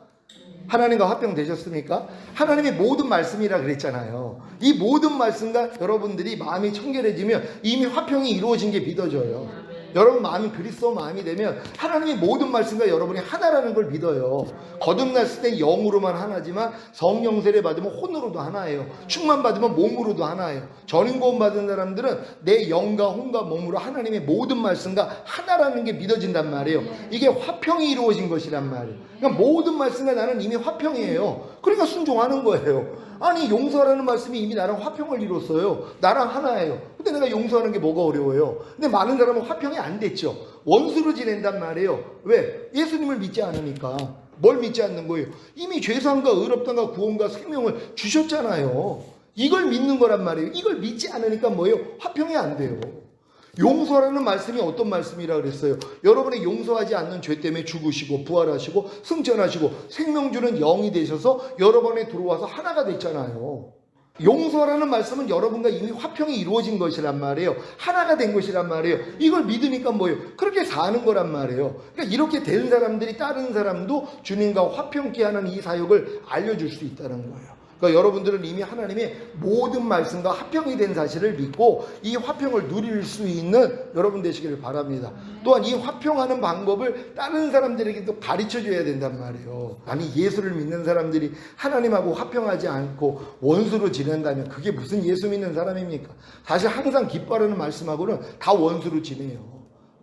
하나님과 화평 되셨습니까? 하나님의 모든 말씀이라 그랬잖아요. 이 모든 말씀과 여러분들이 마음이 청결해지면 이미 화평이 이루어진 게 믿어져요. 여러분 마음이 그리스도 마음이 되면 하나님의 모든 말씀과 여러분이 하나라는 걸 믿어요. 거듭났을 때 영으로만 하나지만 성령 세례 받으면 혼으로도 하나예요. 충만 받으면 몸으로도 하나예요. 전인 구원 받은 사람들은 내 영과 혼과 몸으로 하나님의 모든 말씀과 하나라는 게 믿어진단 말이에요. 이게 화평이 이루어진 것이란 말이에요. 그러니까 모든 말씀과 나는 이미 화평이에요. 그러니까 순종하는 거예요. 아니, 용서라는 말씀이 이미 나랑 화평을 이뤘어요. 나랑 하나예요. 근데 내가 용서하는 게 뭐가 어려워요? 근데 많은 사람은 화평이 안 됐죠. 원수로 지낸단 말이에요. 왜? 예수님을 믿지 않으니까. 뭘 믿지 않는 거예요? 이미 죄사함과 의롭다함과 구원과 생명을 주셨잖아요. 이걸 믿는 거란 말이에요. 이걸 믿지 않으니까 뭐예요? 화평이 안 돼요. 용서라는 말씀이 어떤 말씀이라 그랬어요? 여러분의 용서하지 않는 죄 때문에 죽으시고 부활하시고 승천하시고 생명 주는 영이 되셔서 여러분에 들어와서 하나가 됐잖아요. 용서라는 말씀은 여러분과 이미 화평이 이루어진 것이란 말이에요. 하나가 된 것이란 말이에요. 이걸 믿으니까 뭐예요? 그렇게 사는 거란 말이에요. 그러니까 이렇게 된 사람들이 다른 사람도 주님과 화평케 하는 이 사역을 알려줄 수 있다는 거예요. 그러니까 여러분들은 이미 하나님의 모든 말씀과 화평이 된 사실을 믿고 이 화평을 누릴 수 있는 여러분 되시기를 바랍니다. 또한 이 화평하는 방법을 다른 사람들에게도 가르쳐줘야 된단 말이에요. 아니, 예수를 믿는 사람들이 하나님하고 화평하지 않고 원수로 지낸다면 그게 무슨 예수 믿는 사람입니까? 사실 항상 기뻐하는 말씀하고는 다 원수로 지내요.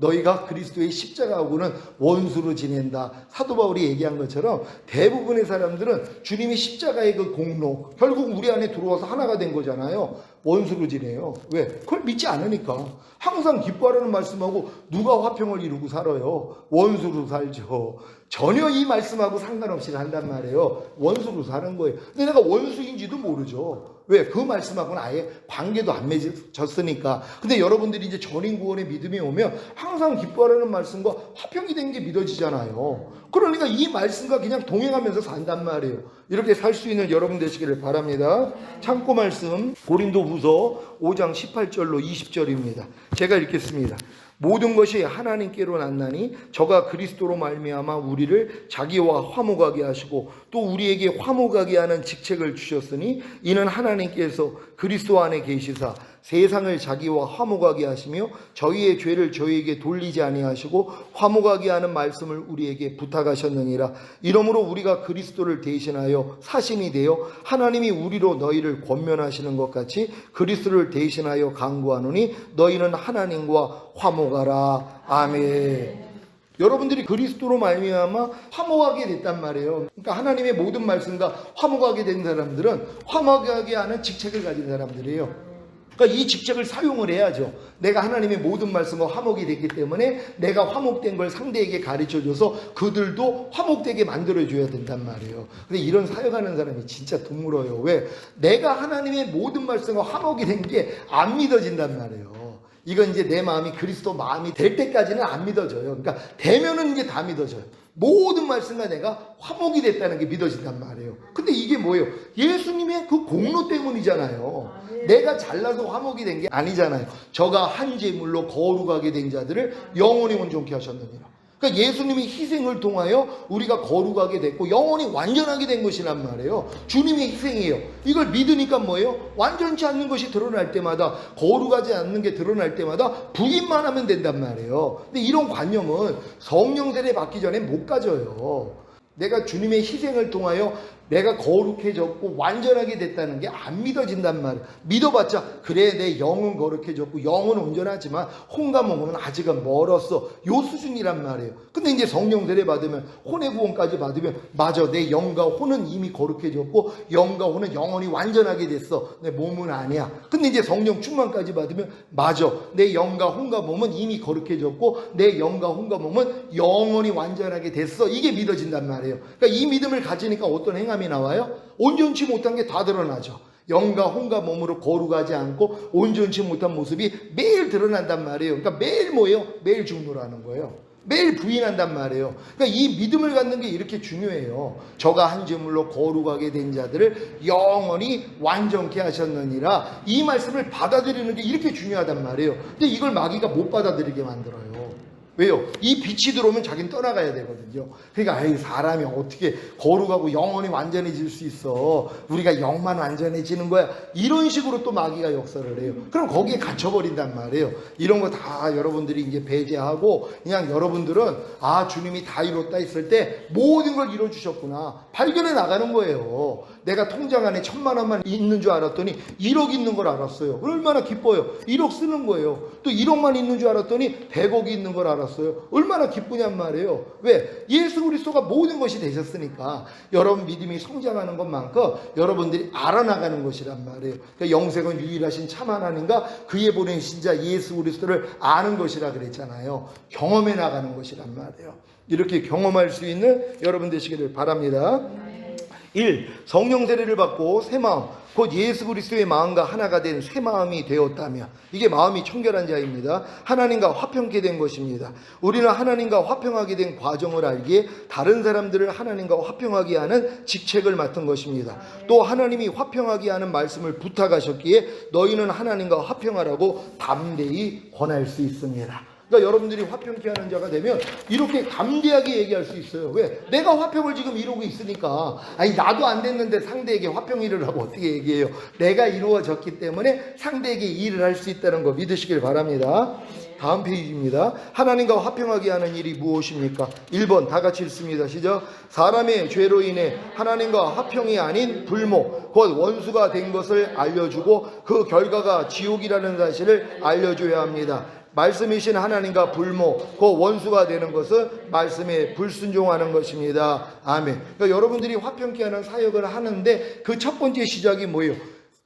너희가 그리스도의 십자가하고는 원수로 지낸다. 사도 바울이 얘기한 것처럼 대부분의 사람들은 주님이 십자가의 그 공로, 결국 우리 안에 들어와서 하나가 된 거잖아요. 원수로 지내요. 왜? 그걸 믿지 않으니까. 항상 기뻐하라는 말씀하고 누가 화평을 이루고 살아요? 원수로 살죠. 전혀 이 말씀하고 상관없이 산단 말이에요. 원수로 사는 거예요. 근데 내가 원수인지도 모르죠. 왜? 그 말씀하고는 아예 관계도 안 맺어졌으니까. 근데 여러분들이 이제 전인구원의 믿음이 오면 항상 기뻐하라는 말씀과 화평이 된 게 믿어지잖아요. 그러니까 이 말씀과 그냥 동행하면서 산단 말이에요. 이렇게 살 수 있는 여러분 되시기를 바랍니다. 참고 말씀 고린도후서 5장 18절로 20절입니다. 제가 읽겠습니다. 모든 것이 하나님께로 났나니 저가 그리스도로 말미암아 우리를 자기와 화목하게 하시고 또 우리에게 화목하게 하는 직책을 주셨으니 이는 하나님께서 그리스도 안에 계시사 세상을 자기와 화목하게 하시며 저희의 죄를 저희에게 돌리지 아니하시고 화목하게 하는 말씀을 우리에게 부탁하셨느니라. 이러므로 우리가 그리스도를 대신하여 사신이 되어 하나님이 우리로 너희를 권면하시는 것 같이 그리스도를 대신하여 간구하노니 너희는 하나님과 화목하라. 아멘. 여러분들이 그리스도로 말미암아 화목하게 됐단 말이에요. 그러니까 하나님의 모든 말씀과 화목하게 된 사람들은 화목하게 하는 직책을 가진 사람들이에요. 그러니까 이 직책을 사용을 해야죠. 내가 하나님의 모든 말씀과 화목이 됐기 때문에 내가 화목된 걸 상대에게 가르쳐줘서 그들도 화목되게 만들어줘야 된단 말이에요. 근데 이런 사역하는 사람이 진짜 드물어요. 왜? 내가 하나님의 모든 말씀과 화목이 된 게 안 믿어진단 말이에요. 이건 이제 내 마음이 그리스도 마음이 될 때까지는 안 믿어져요. 그러니까 되면은 이제 다 믿어져요. 모든 말씀과 내가 화목이 됐다는 게 믿어진단 말이에요. 근데 이게 뭐예요? 예수님의 그 공로 때문이잖아요. 내가 잘나서 화목이 된 게 아니잖아요. 저가 한 제물로 거룩하게 된 자들을 영원히 온전케 하셨느니라. 그러니까 예수님의 희생을 통하여 우리가 거룩하게 됐고 영원히 완전하게 된 것이란 말이에요. 주님의 희생이에요. 이걸 믿으니까 뭐예요? 완전치 않는 것이 드러날 때마다, 거룩하지 않는 게 드러날 때마다 부인만 하면 된단 말이에요. 근데 이런 관념은 성령 세례 받기 전에 못 가져요. 내가 주님의 희생을 통하여 내가 거룩해졌고 완전하게 됐다는 게 안 믿어진단 말이에요. 믿어봤자 그래 내 영은 거룩해졌고 영은 온전하지만 혼과 몸은 아직은 멀었어. 요 수준이란 말이에요. 근데 이제 성령 세례 받으면 혼의 구원까지 받으면 맞아 내 영과 혼은 이미 거룩해졌고 영과 혼은 영원히 완전하게 됐어. 내 몸은 아니야. 근데 이제 성령 충만까지 받으면 맞아 내 영과 혼과 몸은 이미 거룩해졌고 내 영과 혼과 몸은 영원히 완전하게 됐어. 이게 믿어진단 말이에요. 그러니까 이 믿음을 가지니까 어떤 행함이 나와요? 온전치 못한 게 다 드러나죠. 영과 혼과 몸으로 거룩하지 않고 온전치 못한 모습이 매일 드러난단 말이에요. 그러니까 매일 뭐예요? 매일 중노라는 거예요. 매일 부인한단 말이에요. 그러니까 이 믿음을 갖는 게 이렇게 중요해요. 저가 한 제물로 거룩하게 된 자들을 영원히 완전케 하셨느니라. 이 말씀을 받아들이는 게 이렇게 중요하단 말이에요. 근데 이걸 마귀가 못 받아들이게 만들어요. 왜요? 이 빛이 들어오면 자기는 떠나가야 되거든요. 그러니까 사람이 어떻게 거룩하고 영원히 완전해질 수 있어? 우리가 영만 완전해지는 거야. 이런 식으로 또 마귀가 역사를 해요. 그럼 거기에 갇혀버린단 말이에요. 이런 거 다 여러분들이 이제 배제하고 그냥 여러분들은 주님이 다 이뤘다 했을 때 모든 걸 이뤄주셨구나 발견해 나가는 거예요. 내가 통장 안에 1,000만 원만 있는 줄 알았더니 1억 있는 걸 알았어요. 얼마나 기뻐요. 1억 쓰는 거예요. 또 1억만 있는 줄 알았더니 100억이 있는 걸 알았어요. 얼마나 기쁘냔 말이에요. 왜? 예수 그리스도가 모든 것이 되셨으니까 여러분 믿음이 성장하는 것만큼 여러분들이 알아나가는 것이란 말이에요. 그러니까 영생은 유일하신 참 하나님과 그의 보내신 자 예수 그리스도를 아는 것이라 그랬잖아요. 경험해 나가는 것이란 말이에요. 이렇게 경험할 수 있는 여러분 되시기를 바랍니다. 1. 성령 세례를 받고 새 마음 곧 예수 그리스도의 마음과 하나가 된 새 마음이 되었다며 이게 마음이 청결한 자입니다. 하나님과 화평케 된 것입니다. 우리는 하나님과 화평하게 된 과정을 알기에 다른 사람들을 하나님과 화평하게 하는 직책을 맡은 것입니다. 또 하나님이 화평하게 하는 말씀을 부탁하셨기에 너희는 하나님과 화평하라고 담대히 권할 수 있습니다. 그러니까 여러분들이 화평케 하는 자가 되면 이렇게 담대하게 얘기할 수 있어요. 왜? 내가 화평을 지금 이루고 있으니까. 나도 안 됐는데 상대에게 화평 이루라고 어떻게 얘기해요? 내가 이루어졌기 때문에 상대에게 일을 할 수 있다는 거 믿으시길 바랍니다. 다음 페이지입니다. 하나님과 화평하게 하는 일이 무엇입니까? 1번 다 같이 읽습니다. 시작. 사람의 죄로 인해 하나님과 화평이 아닌 불목 곧 원수가 된 것을 알려주고 그 결과가 지옥이라는 사실을 알려줘야 합니다. 말씀이신 하나님과 불모, 그 원수가 되는 것은 말씀에 불순종하는 것입니다. 아멘. 그러니까 여러분들이 화평케 하는 사역을 하는데 그 첫 번째 시작이 뭐예요?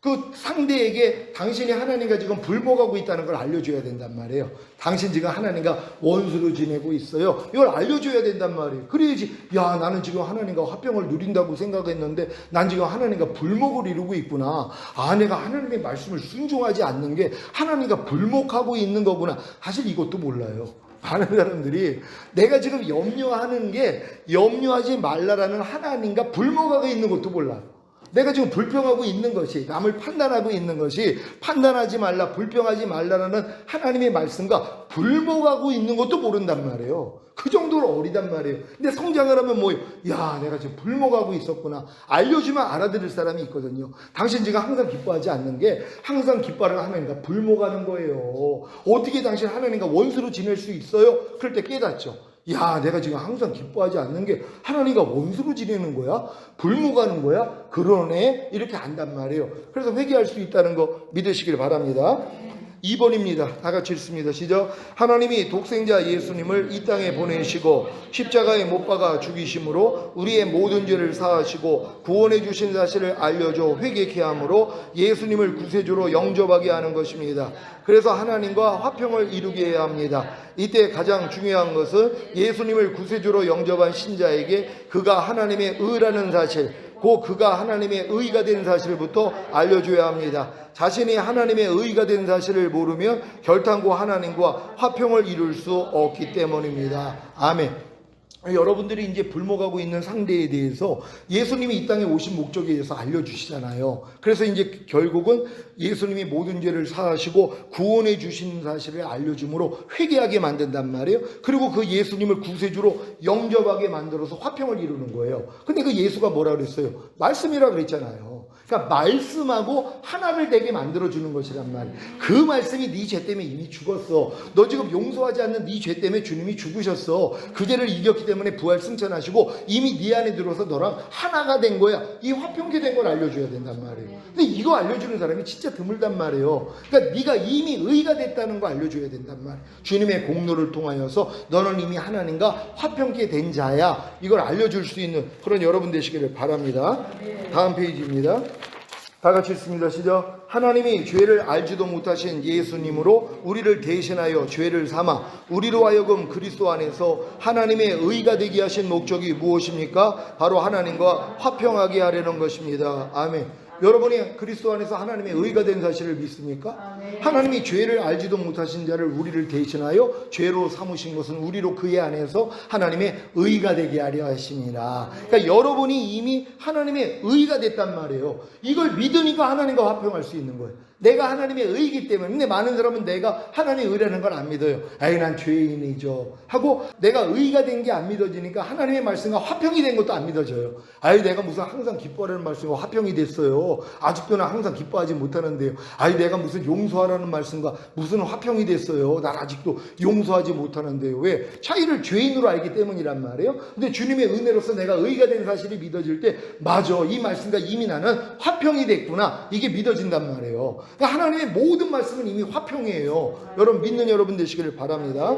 그 상대에게 당신이 하나님과 지금 불복하고 있다는 걸 알려줘야 된단 말이에요. 당신 지금 하나님과 원수로 지내고 있어요. 이걸 알려줘야 된단 말이에요. 그래야지, 야, 나는 지금 하나님과 화평을 누린다고 생각했는데 난 지금 하나님과 불목을 이루고 있구나. 아, 내가 하나님의 말씀을 순종하지 않는 게 하나님과 불목하고 있는 거구나. 사실 이것도 몰라요. 많은 사람들이 내가 지금 염려하는 게 염려하지 말라라는 하나님과 불목하고 있는 것도 몰라요. 내가 지금 불평하고 있는 것이, 남을 판단하고 있는 것이 판단하지 말라, 불평하지 말라라는 하나님의 말씀과 불목하고 있는 것도 모른단 말이에요. 그 정도로 어리단 말이에요. 근데 성장을 하면 뭐예요? 야, 내가 지금 불목하고 있었구나. 알려주면 알아들을 사람이 있거든요. 당신 지금 항상 기뻐하지 않는 게 항상 기뻐하는 하나님과 불목하는 거예요. 어떻게 당신 하나님과 원수로 지낼 수 있어요? 그럴 때 깨닫죠. 야, 내가 지금 항상 기뻐하지 않는 게 하나님과 원수로 지내는 거야? 불목하는 거야? 그러네? 이렇게 안단 말이에요. 그래서 회개할 수 있다는 거 믿으시길 바랍니다. 2번입니다. 다 같이 읽습니다. 시작. 하나님이 독생자 예수님을 이 땅에 보내시고 십자가에 못 박아 죽이심으로 우리의 모든 죄를 사하시고 구원해 주신 사실을 알려줘 회개케 함으로 예수님을 구세주로 영접하게 하는 것입니다. 그래서 하나님과 화평을 이루게 해야 합니다. 이때 가장 중요한 것은 예수님을 구세주로 영접한 신자에게 그가 하나님의 의라는 사실, 그가 하나님의 의가 된 사실부터 알려줘야 합니다. 자신이 하나님의 의가 된 사실을 모르면 결단코 하나님과 화평을 이룰 수 없기 때문입니다. 아멘. 여러분들이 이제 불목하고 있는 상대에 대해서 예수님이 이 땅에 오신 목적에 대해서 알려주시잖아요. 그래서 이제 결국은 예수님이 모든 죄를 사하시고 구원해 주신 사실을 알려줌으로 회개하게 만든단 말이에요. 그리고 그 예수님을 구세주로 영접하게 만들어서 화평을 이루는 거예요. 근데 그 예수가 뭐라 그랬어요? 말씀이라 그랬잖아요. 그러니까 말씀하고 하나를 되게 만들어주는 것이란 말이에요. 그 말씀이 네 죄 때문에 이미 죽었어. 너 지금 용서하지 않는 네 죄 때문에 주님이 죽으셨어. 그 죄를 이겼기 때문에 부활 승천하시고 이미 네 안에 들어서 너랑 하나가 된 거야. 이 화평케 된 걸 알려줘야 된단 말이에요. 근데 이거 알려주는 사람이 진짜 드물단 말이에요. 그러니까 네가 이미 의가 됐다는 거 알려줘야 된단 말이에요. 주님의 공로를 통하여서 너는 이미 하나님과 화평케 된 자야. 이걸 알려줄 수 있는 그런 여러분 되시기를 바랍니다. 다음 페이지입니다. 다 같이 읽습니다. 시작. 하나님이 죄를 알지도 못하신 예수님으로 우리를 대신하여 죄를 삼아 우리로 하여금 그리스도 안에서 하나님의 의가 되게 하신 목적이 무엇입니까? 바로 하나님과 화평하게 하려는 것입니다. 아멘. 여러분이 그리스도 안에서 하나님의 의가 된 사실을 믿습니까? 하나님이 죄를 알지도 못하신 자를 우리를 대신하여 죄로 삼으신 것은 우리로 그의 안에서 하나님의 의가 되게 하려 하심이라. 그러니까 여러분이 이미 하나님의 의가 됐단 말이에요. 이걸 믿으니까 하나님과 화평할 수 있는 거예요. 내가 하나님의 의이기 때문에. 근데 많은 사람은 내가 하나님의 의라는 걸 안 믿어요. 아이, 난 죄인이죠 하고 내가 의가 된 게 안 믿어지니까 하나님의 말씀과 화평이 된 것도 안 믿어져요. 아이, 내가 무슨 항상 기뻐하라는 말씀과 화평이 됐어요. 아직도 난 항상 기뻐하지 못하는데요. 아이, 내가 무슨 용서하라는 말씀과 무슨 화평이 됐어요. 난 아직도 용서하지 못하는데요. 왜? 차이를 죄인으로 알기 때문이란 말이에요. 근데 주님의 은혜로서 내가 의가 된 사실이 믿어질 때 맞아, 이 말씀과 이미 나는 화평이 됐구나, 이게 믿어진단 말이에요. 그러니까 하나님의 모든 말씀은 이미 화평이에요. 여러분 믿는 여러분 되시기를 바랍니다.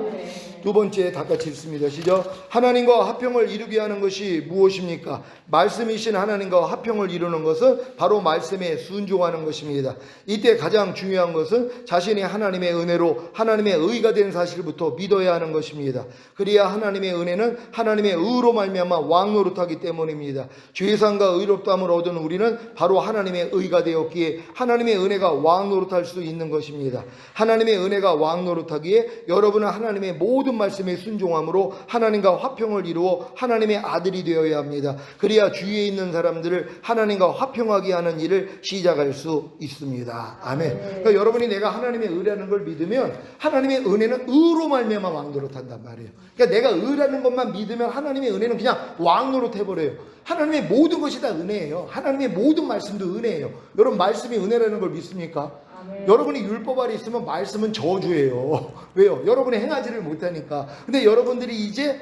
두 번째 다 같이 읽습니다. 시작. 하나님과 화평을 이루게 하는 것이 무엇입니까? 말씀이신 하나님과 화평을 이루는 것은 바로 말씀에 순종하는 것입니다. 이때 가장 중요한 것은 자신이 하나님의 은혜로 하나님의 의가 된 사실부터 믿어야 하는 것입니다. 그래야 하나님의 은혜는 하나님의 의로 말미암아 왕노릇하기 때문입니다. 죄상과 의롭다함을 얻은 우리는 바로 하나님의 의가 되었기에 하나님의 은혜가 왕노릇할 수 있는 것입니다. 하나님의 은혜가 왕노릇하기에 여러분은 하나님의 모든 말씀에 순종함으로 하나님과 화평을 이루어 하나님의 아들이 되어야 합니다. 그래야 주위에 있는 사람들을 하나님과 화평하게 하는 일을 시작할 수 있습니다. 아멘. 그러니까 여러분이 내가 하나님의 의라는 걸 믿으면 하나님의 은혜는 의로 말미암아 왕노릇한단 말이에요. 그러니까 내가 의라는 것만 믿으면 하나님의 은혜는 그냥 왕노릇해버려요. 하나님의 모든 것이 다 은혜예요. 하나님의 모든 말씀도 은혜예요. 여러분 말씀이 은혜라는 걸 믿습니까? 여러분이 율법 아래 있으면 말씀은 저주예요. 왜요? 여러분이 행하지를 못하니까. 근데 여러분들이 이제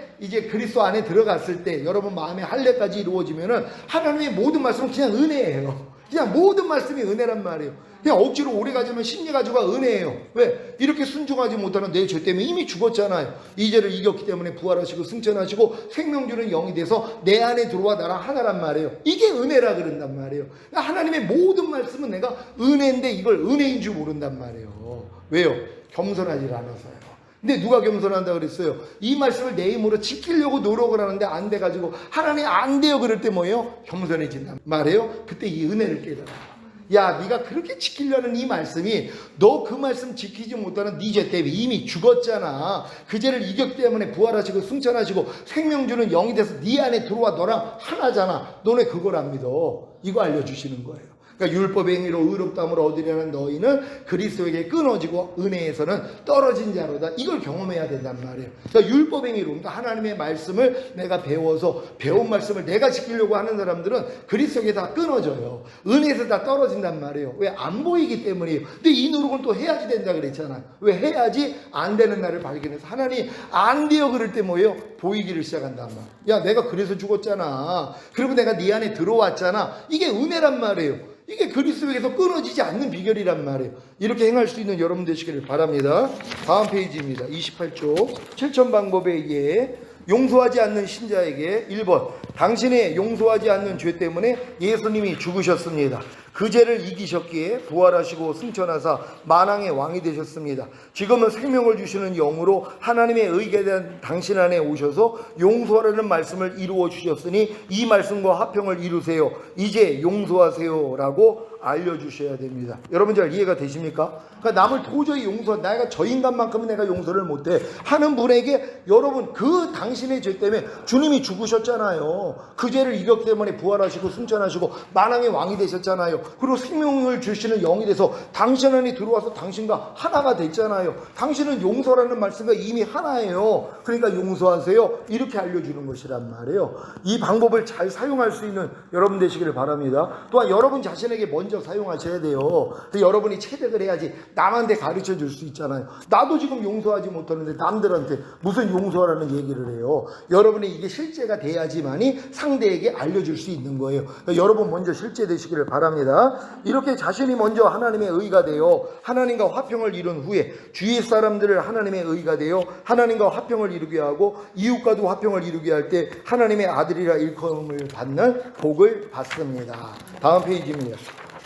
그리스도 안에 들어갔을 때 여러분 마음의 할례까지 이루어지면은 하나님의 모든 말씀은 그냥 은혜예요. 그냥 모든 말씀이 은혜란 말이에요. 그냥 억지로 오래 가지면 심리 가지고가 은혜예요. 왜? 이렇게 순종하지 못하는 내 죄 때문에 이미 죽었잖아요. 이 죄를 이겼기 때문에 부활하시고 승천하시고 생명 주는 영이 돼서 내 안에 들어와 나랑 하나란 말이에요. 이게 은혜라 그런단 말이에요. 그러니까 하나님의 모든 말씀은 내가 은혜인데 이걸 은혜인 줄 모른단 말이에요. 왜요? 겸손하지 않아서요. 근데 누가 겸손한다 그랬어요? 이 말씀을 내 힘으로 지키려고 노력을 하는데 안 돼가지고 하나님 안 돼요 그럴 때 뭐예요? 겸손해진단 말이에요. 그때 이 은혜를 깨달아요. 야, 네가 그렇게 지키려는 이 말씀이 너 그 말씀 지키지 못하는 네 죄 때문에 이미 죽었잖아. 그 죄를 이겼기 때문에 부활하시고 승천하시고 생명 주는 영이 돼서 네 안에 들어와 너랑 하나잖아. 너네 그걸 안 믿어. 이거 알려주시는 거예요. 그러니까 율법의 행위로 의롭다함을 얻으려는 너희는 그리스도에게 끊어지고 은혜에서는 떨어진 자로다. 이걸 경험해야 된단 말이에요. 그러니까 율법의 행위로, 그러니까 하나님의 말씀을 내가 배워서 배운 말씀을 내가 지키려고 하는 사람들은 그리스도에게 다 끊어져요. 은혜에서 다 떨어진단 말이에요. 왜? 안 보이기 때문이에요. 근데 이 노력은 또 해야지 된다 그랬잖아요. 왜? 해야지 안 되는 날을 발견해서 하나님 안 돼요 그럴 때 뭐예요? 보이기를 시작한단 말이에요. 야, 내가 그래서 죽었잖아. 그리고 내가 네 안에 들어왔잖아. 이게 은혜란 말이에요. 이게 그리스도에게서 끊어지지 않는 비결이란 말이에요. 이렇게 행할 수 있는 여러분 되시기를 바랍니다. 다음 페이지입니다. 28쪽 7천 방법에 의해 용서하지 않는 신자에게 1번 당신의 용서하지 않는 죄 때문에 예수님이 죽으셨습니다. 그 죄를 이기셨기에 부활하시고 승천하사 만왕의 왕이 되셨습니다. 지금은 생명을 주시는 영으로 하나님의 의에 대한 당신 안에 오셔서 용서하라는 말씀을 이루어 주셨으니 이 말씀과 화평을 이루세요. 이제 용서하세요 라고 알려주셔야 됩니다. 여러분 잘 이해가 되십니까? 그러니까 남을 도저히 내가 저 인간만큼은 내가 용서를 못해 하는 분에게 여러분 그 당신의 죄 때문에 주님이 죽으셨잖아요. 그 죄를 이겼기 때문에 부활하시고 승천하시고 만왕의 왕이 되셨잖아요. 그리고 생명을 주시는 영이 돼서 당신 안에 들어와서 당신과 하나가 됐잖아요. 당신은 용서라는 말씀과 이미 하나예요. 그러니까 용서하세요. 이렇게 알려주는 것이란 말이에요. 이 방법을 잘 사용할 수 있는 여러분 되시기를 바랍니다. 또한 여러분 자신에게 먼저 사용하셔야 돼요. 여러분이 체득을 해야지 남한테 가르쳐 줄 수 있잖아요. 나도 지금 용서하지 못하는데 남들한테 무슨 용서하라는 얘기를 해요. 여러분이 이게 실제가 돼야지만이 상대에게 알려줄 수 있는 거예요. 그러니까 여러분 먼저 실제 되시기를 바랍니다. 이렇게 자신이 먼저 하나님의 의가 되어 하나님과 화평을 이룬 후에 주위 사람들을 하나님의 의가 되어 하나님과 화평을 이루게 하고 이웃과도 화평을 이루게 할 때 하나님의 아들이라 일컬음을 받는 복을 받습니다. 다음 페이지입니다.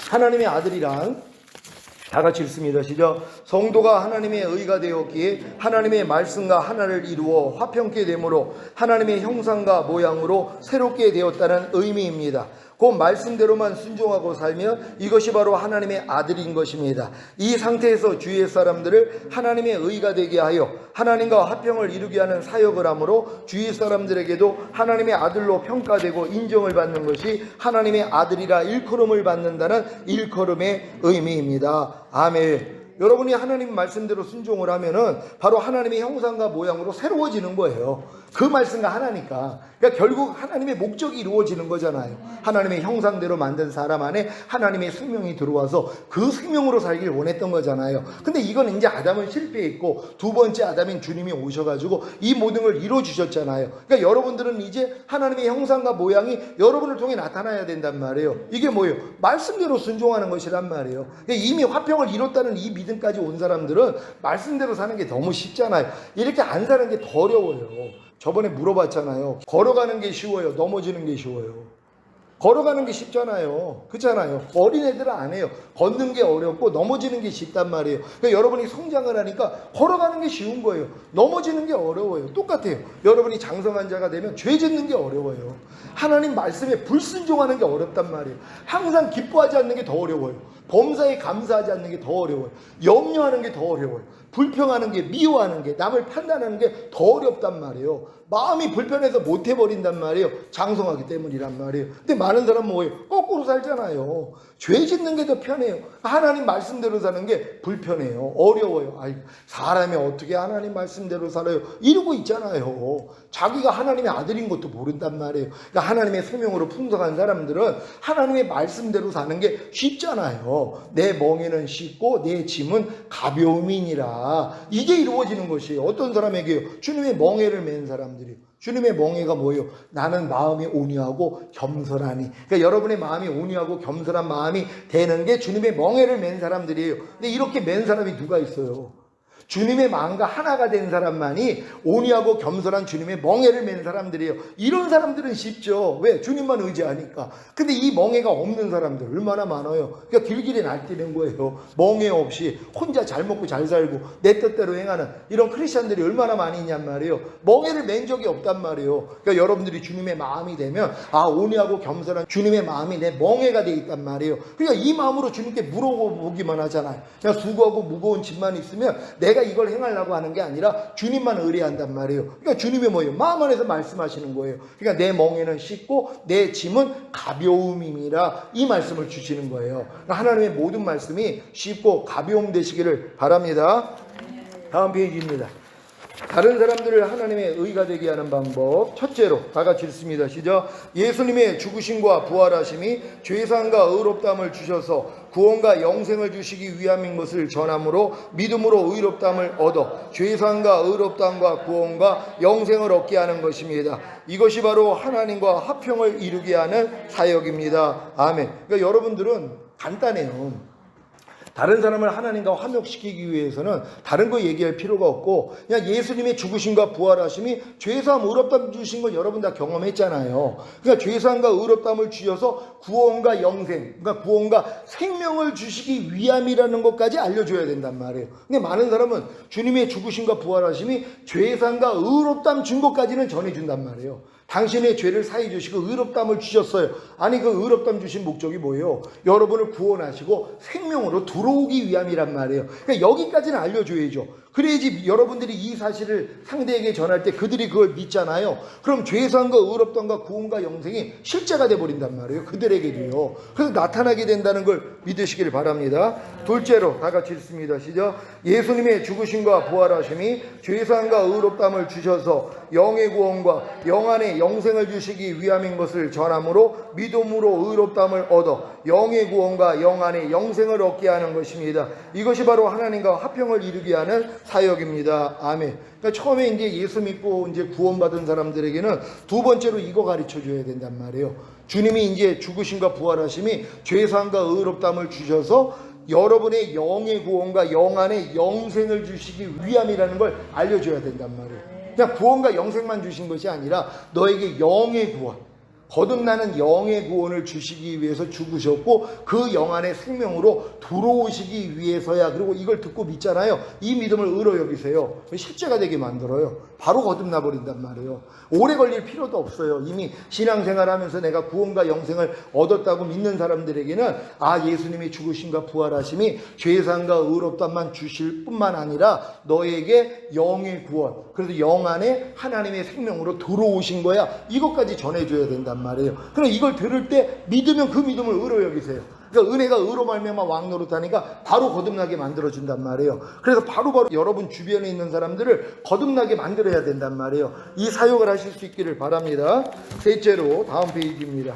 하나님의 아들이란 다 같이 읽습니다. 시작. 성도가 하나님의 의가 되었기에 하나님의 말씀과 하나를 이루어 화평케 되므로 하나님의 형상과 모양으로 새롭게 되었다는 의미입니다. 그 말씀대로만 순종하고 살면 이것이 바로 하나님의 아들인 것입니다. 이 상태에서 주위의 사람들을 하나님의 의가 되게 하여 하나님과 화평을 이루게 하는 사역을 하므로 주위 사람들에게도 하나님의 아들로 평가되고 인정을 받는 것이 하나님의 아들이라 일컬음을 받는다는 일컬음의 의미입니다. 아멘. 여러분이 하나님 말씀대로 순종을 하면은 바로 하나님의 형상과 모양으로 새로워지는 거예요. 그 말씀과 하나니까. 그러니까 결국 하나님의 목적이 이루어지는 거잖아요. 하나님의 형상대로 만든 사람 안에 하나님의 생명이 들어와서 그 생명으로 살길 원했던 거잖아요. 근데 이건 이제 아담은 실패했고 두 번째 아담인 주님이 오셔가지고 이 모든 걸 이루어주셨잖아요. 그러니까 여러분들은 이제 하나님의 형상과 모양이 여러분을 통해 나타나야 된단 말이에요. 이게 뭐예요? 말씀대로 순종하는 것이란 말이에요. 그러니까 이미 화평을 이뤘다는 이 믿음까지 온 사람들은 말씀대로 사는 게 너무 쉽잖아요. 이렇게 안 사는 게 더 어려워요. 저번에 물어봤잖아요. 걸어가는 게 쉬워요? 넘어지는 게 쉬워요? 걸어가는 게 쉽잖아요. 그렇잖아요. 어린애들은 안 해요. 걷는 게 어렵고 넘어지는 게 쉽단 말이에요. 그러니까 여러분이 성장을 하니까 걸어가는 게 쉬운 거예요. 넘어지는 게 어려워요. 똑같아요. 여러분이 장성한 자가 되면 죄 짓는 게 어려워요. 하나님 말씀에 불순종하는 게 어렵단 말이에요. 항상 기뻐하지 않는 게 더 어려워요. 범사에 감사하지 않는 게 더 어려워요. 염려하는 게 더 어려워요. 불평하는 게, 미워하는 게, 남을 판단하는 게 더 어렵단 말이에요. 마음이 불편해서 못 해버린단 말이에요. 장성하기 때문이란 말이에요. 근데 많은 사람은 뭐예요? 거꾸로 살잖아요. 죄 짓는 게 더 편해요. 하나님 말씀대로 사는 게 불편해요. 어려워요. 아이, 사람이 어떻게 하나님 말씀대로 살아요? 이러고 있잖아요. 자기가 하나님의 아들인 것도 모른단 말이에요. 그러니까 하나님의 생명으로 풍성한 사람들은 하나님의 말씀대로 사는 게 쉽잖아요. 내 멍에는 쉽고 내 짐은 가벼움이니라. 하니까 이게 이루어지는 것이에요. 어떤 사람에게요? 주님의 멍에를 맨 사람들이요. 주님의 멍에가 뭐예요? 나는 마음이 온유하고 겸손하니. 그러니까 여러분의 마음이 온유하고 겸손한 마음이 되는 게 주님의 멍에를 맨 사람들이에요. 근데 이렇게 맨 사람이 누가 있어요? 주님의 마음과 하나가 된 사람만이 온유하고 겸손한 주님의 멍에를 맨 사람들이에요. 이런 사람들은 쉽죠. 왜? 주님만 의지하니까. 근데 이 멍에가 없는 사람들 얼마나 많아요. 그러니까 길길이 날뛰는 거예요. 멍에 없이 혼자 잘 먹고 잘 살고 내 뜻대로 행하는 이런 크리스찬들이 얼마나 많이 있냔 말이에요. 멍에를 맨 적이 없단 말이에요. 그러니까 여러분들이 주님의 마음이 되면 온유하고 겸손한 주님의 마음이 내 멍에가 돼 있단 말이에요. 그러니까 이 마음으로 주님께 물어보기만 하잖아요. 그냥 수고하고 무거운 짐만 있으면 내가 이걸 행하려고 하는 게 아니라 주님만 의뢰한단 말이에요. 그러니까 주님이 뭐예요? 마음 안에서 말씀하시는 거예요. 그러니까 내 멍에는 쉽고 내 짐은 가벼움이니라 이 말씀을 주시는 거예요. 그러니까 하나님의 모든 말씀이 쉽고 가벼움 되시기를 바랍니다. 다음 페이지입니다. 다른 사람들을 하나님의 의가 되게 하는 방법. 첫째로 다 같이 읽습니다. 시작. 예수님의 죽으심과 부활하심이 죄사함과 의롭다함을 주셔서 구원과 영생을 주시기 위함인 것을 전함으로 믿음으로 의롭다함을 얻어 죄사함과 의롭다함과 구원과 영생을 얻게 하는 것입니다. 이것이 바로 하나님과 화평을 이루게 하는 사역입니다. 아멘. 그러니까 여러분들은 간단해요. 다른 사람을 하나님과 화목시키기 위해서는 다른 거 얘기할 필요가 없고 그냥 예수님의 죽으심과 부활하심이 죄사함 의롭다함 주신 걸 여러분 다 경험했잖아요. 그러니까 죄사함과 의롭다함을 주셔서 구원과 영생, 그러니까 구원과 생명을 주시기 위함이라는 것까지 알려줘야 된단 말이에요. 근데 많은 사람은 주님의 죽으심과 부활하심이 죄사함과 의롭다함 준 것까지는 전해준단 말이에요. 당신의 죄를 사해 주시고 의롭다함을 주셨어요. 아니 그 의롭다함 주신 목적이 뭐예요? 여러분을 구원하시고 생명으로 들어오기 위함이란 말이에요. 그러니까 여기까지는 알려줘야죠. 그래야지 여러분들이 이 사실을 상대에게 전할 때 그들이 그걸 믿잖아요. 그럼 죄사함과 의롭다함과 구원과 영생이 실제가 돼버린단 말이에요. 그들에게도요. 그래서 나타나게 된다는 걸 믿으시길 바랍니다. 둘째로 다 같이 읽습니다. 시작. 예수님의 죽으심과 부활하심이 죄사함과 의롭다함을 주셔서 영의 구원과 영안의 영생을 주시기 위함인 것을 전함으로 믿음으로 의롭다함을 얻어 영의 구원과 영안의 영생을 얻게 하는 것입니다. 이것이 바로 하나님과 화평을 이루게 하는 사역입니다. 아멘. 그러니까 처음에 이제 예수 믿고 이제 구원받은 사람들에게는 두 번째로 이거 가르쳐 줘야 된단 말이에요. 주님이 이제 죽으심과 부활하심이 죄사함과 의롭다함을 주셔서 여러분의 영의 구원과 영안의 영생을 주시기 위함이라는 걸 알려줘야 된단 말이에요. 그냥 구원과 영생만 주신 것이 아니라 너에게 영의 구원, 거듭나는 영의 구원을 주시기 위해서 죽으셨고 그 영안의 생명으로 들어오시기 위해서야. 그리고 이걸 듣고 믿잖아요. 이 믿음을 의로 여기세요. 실제가 되게 만들어요. 바로 거듭나 버린단 말이에요. 오래 걸릴 필요도 없어요. 이미 신앙생활하면서 내가 구원과 영생을 얻었다고 믿는 사람들에게는 예수님이 죽으심과 부활하심이 죄사함과 의롭다함만 주실 뿐만 아니라 너에게 영의 구원, 그래서 영안에 하나님의 생명으로 들어오신 거야. 이것까지 전해줘야 된단 말이에요. 그럼 이걸 들을 때 믿으면 그 믿음을 의로 여기세요. 그러니까 은혜가 의로 말미암아 왕노릇하니까 바로 거듭나게 만들어준단 말이에요. 그래서 바로바로 여러분 주변에 있는 사람들을 거듭나게 만들어야 된단 말이에요. 이 사역을 하실 수 있기를 바랍니다. 셋째로 다음 페이지입니다.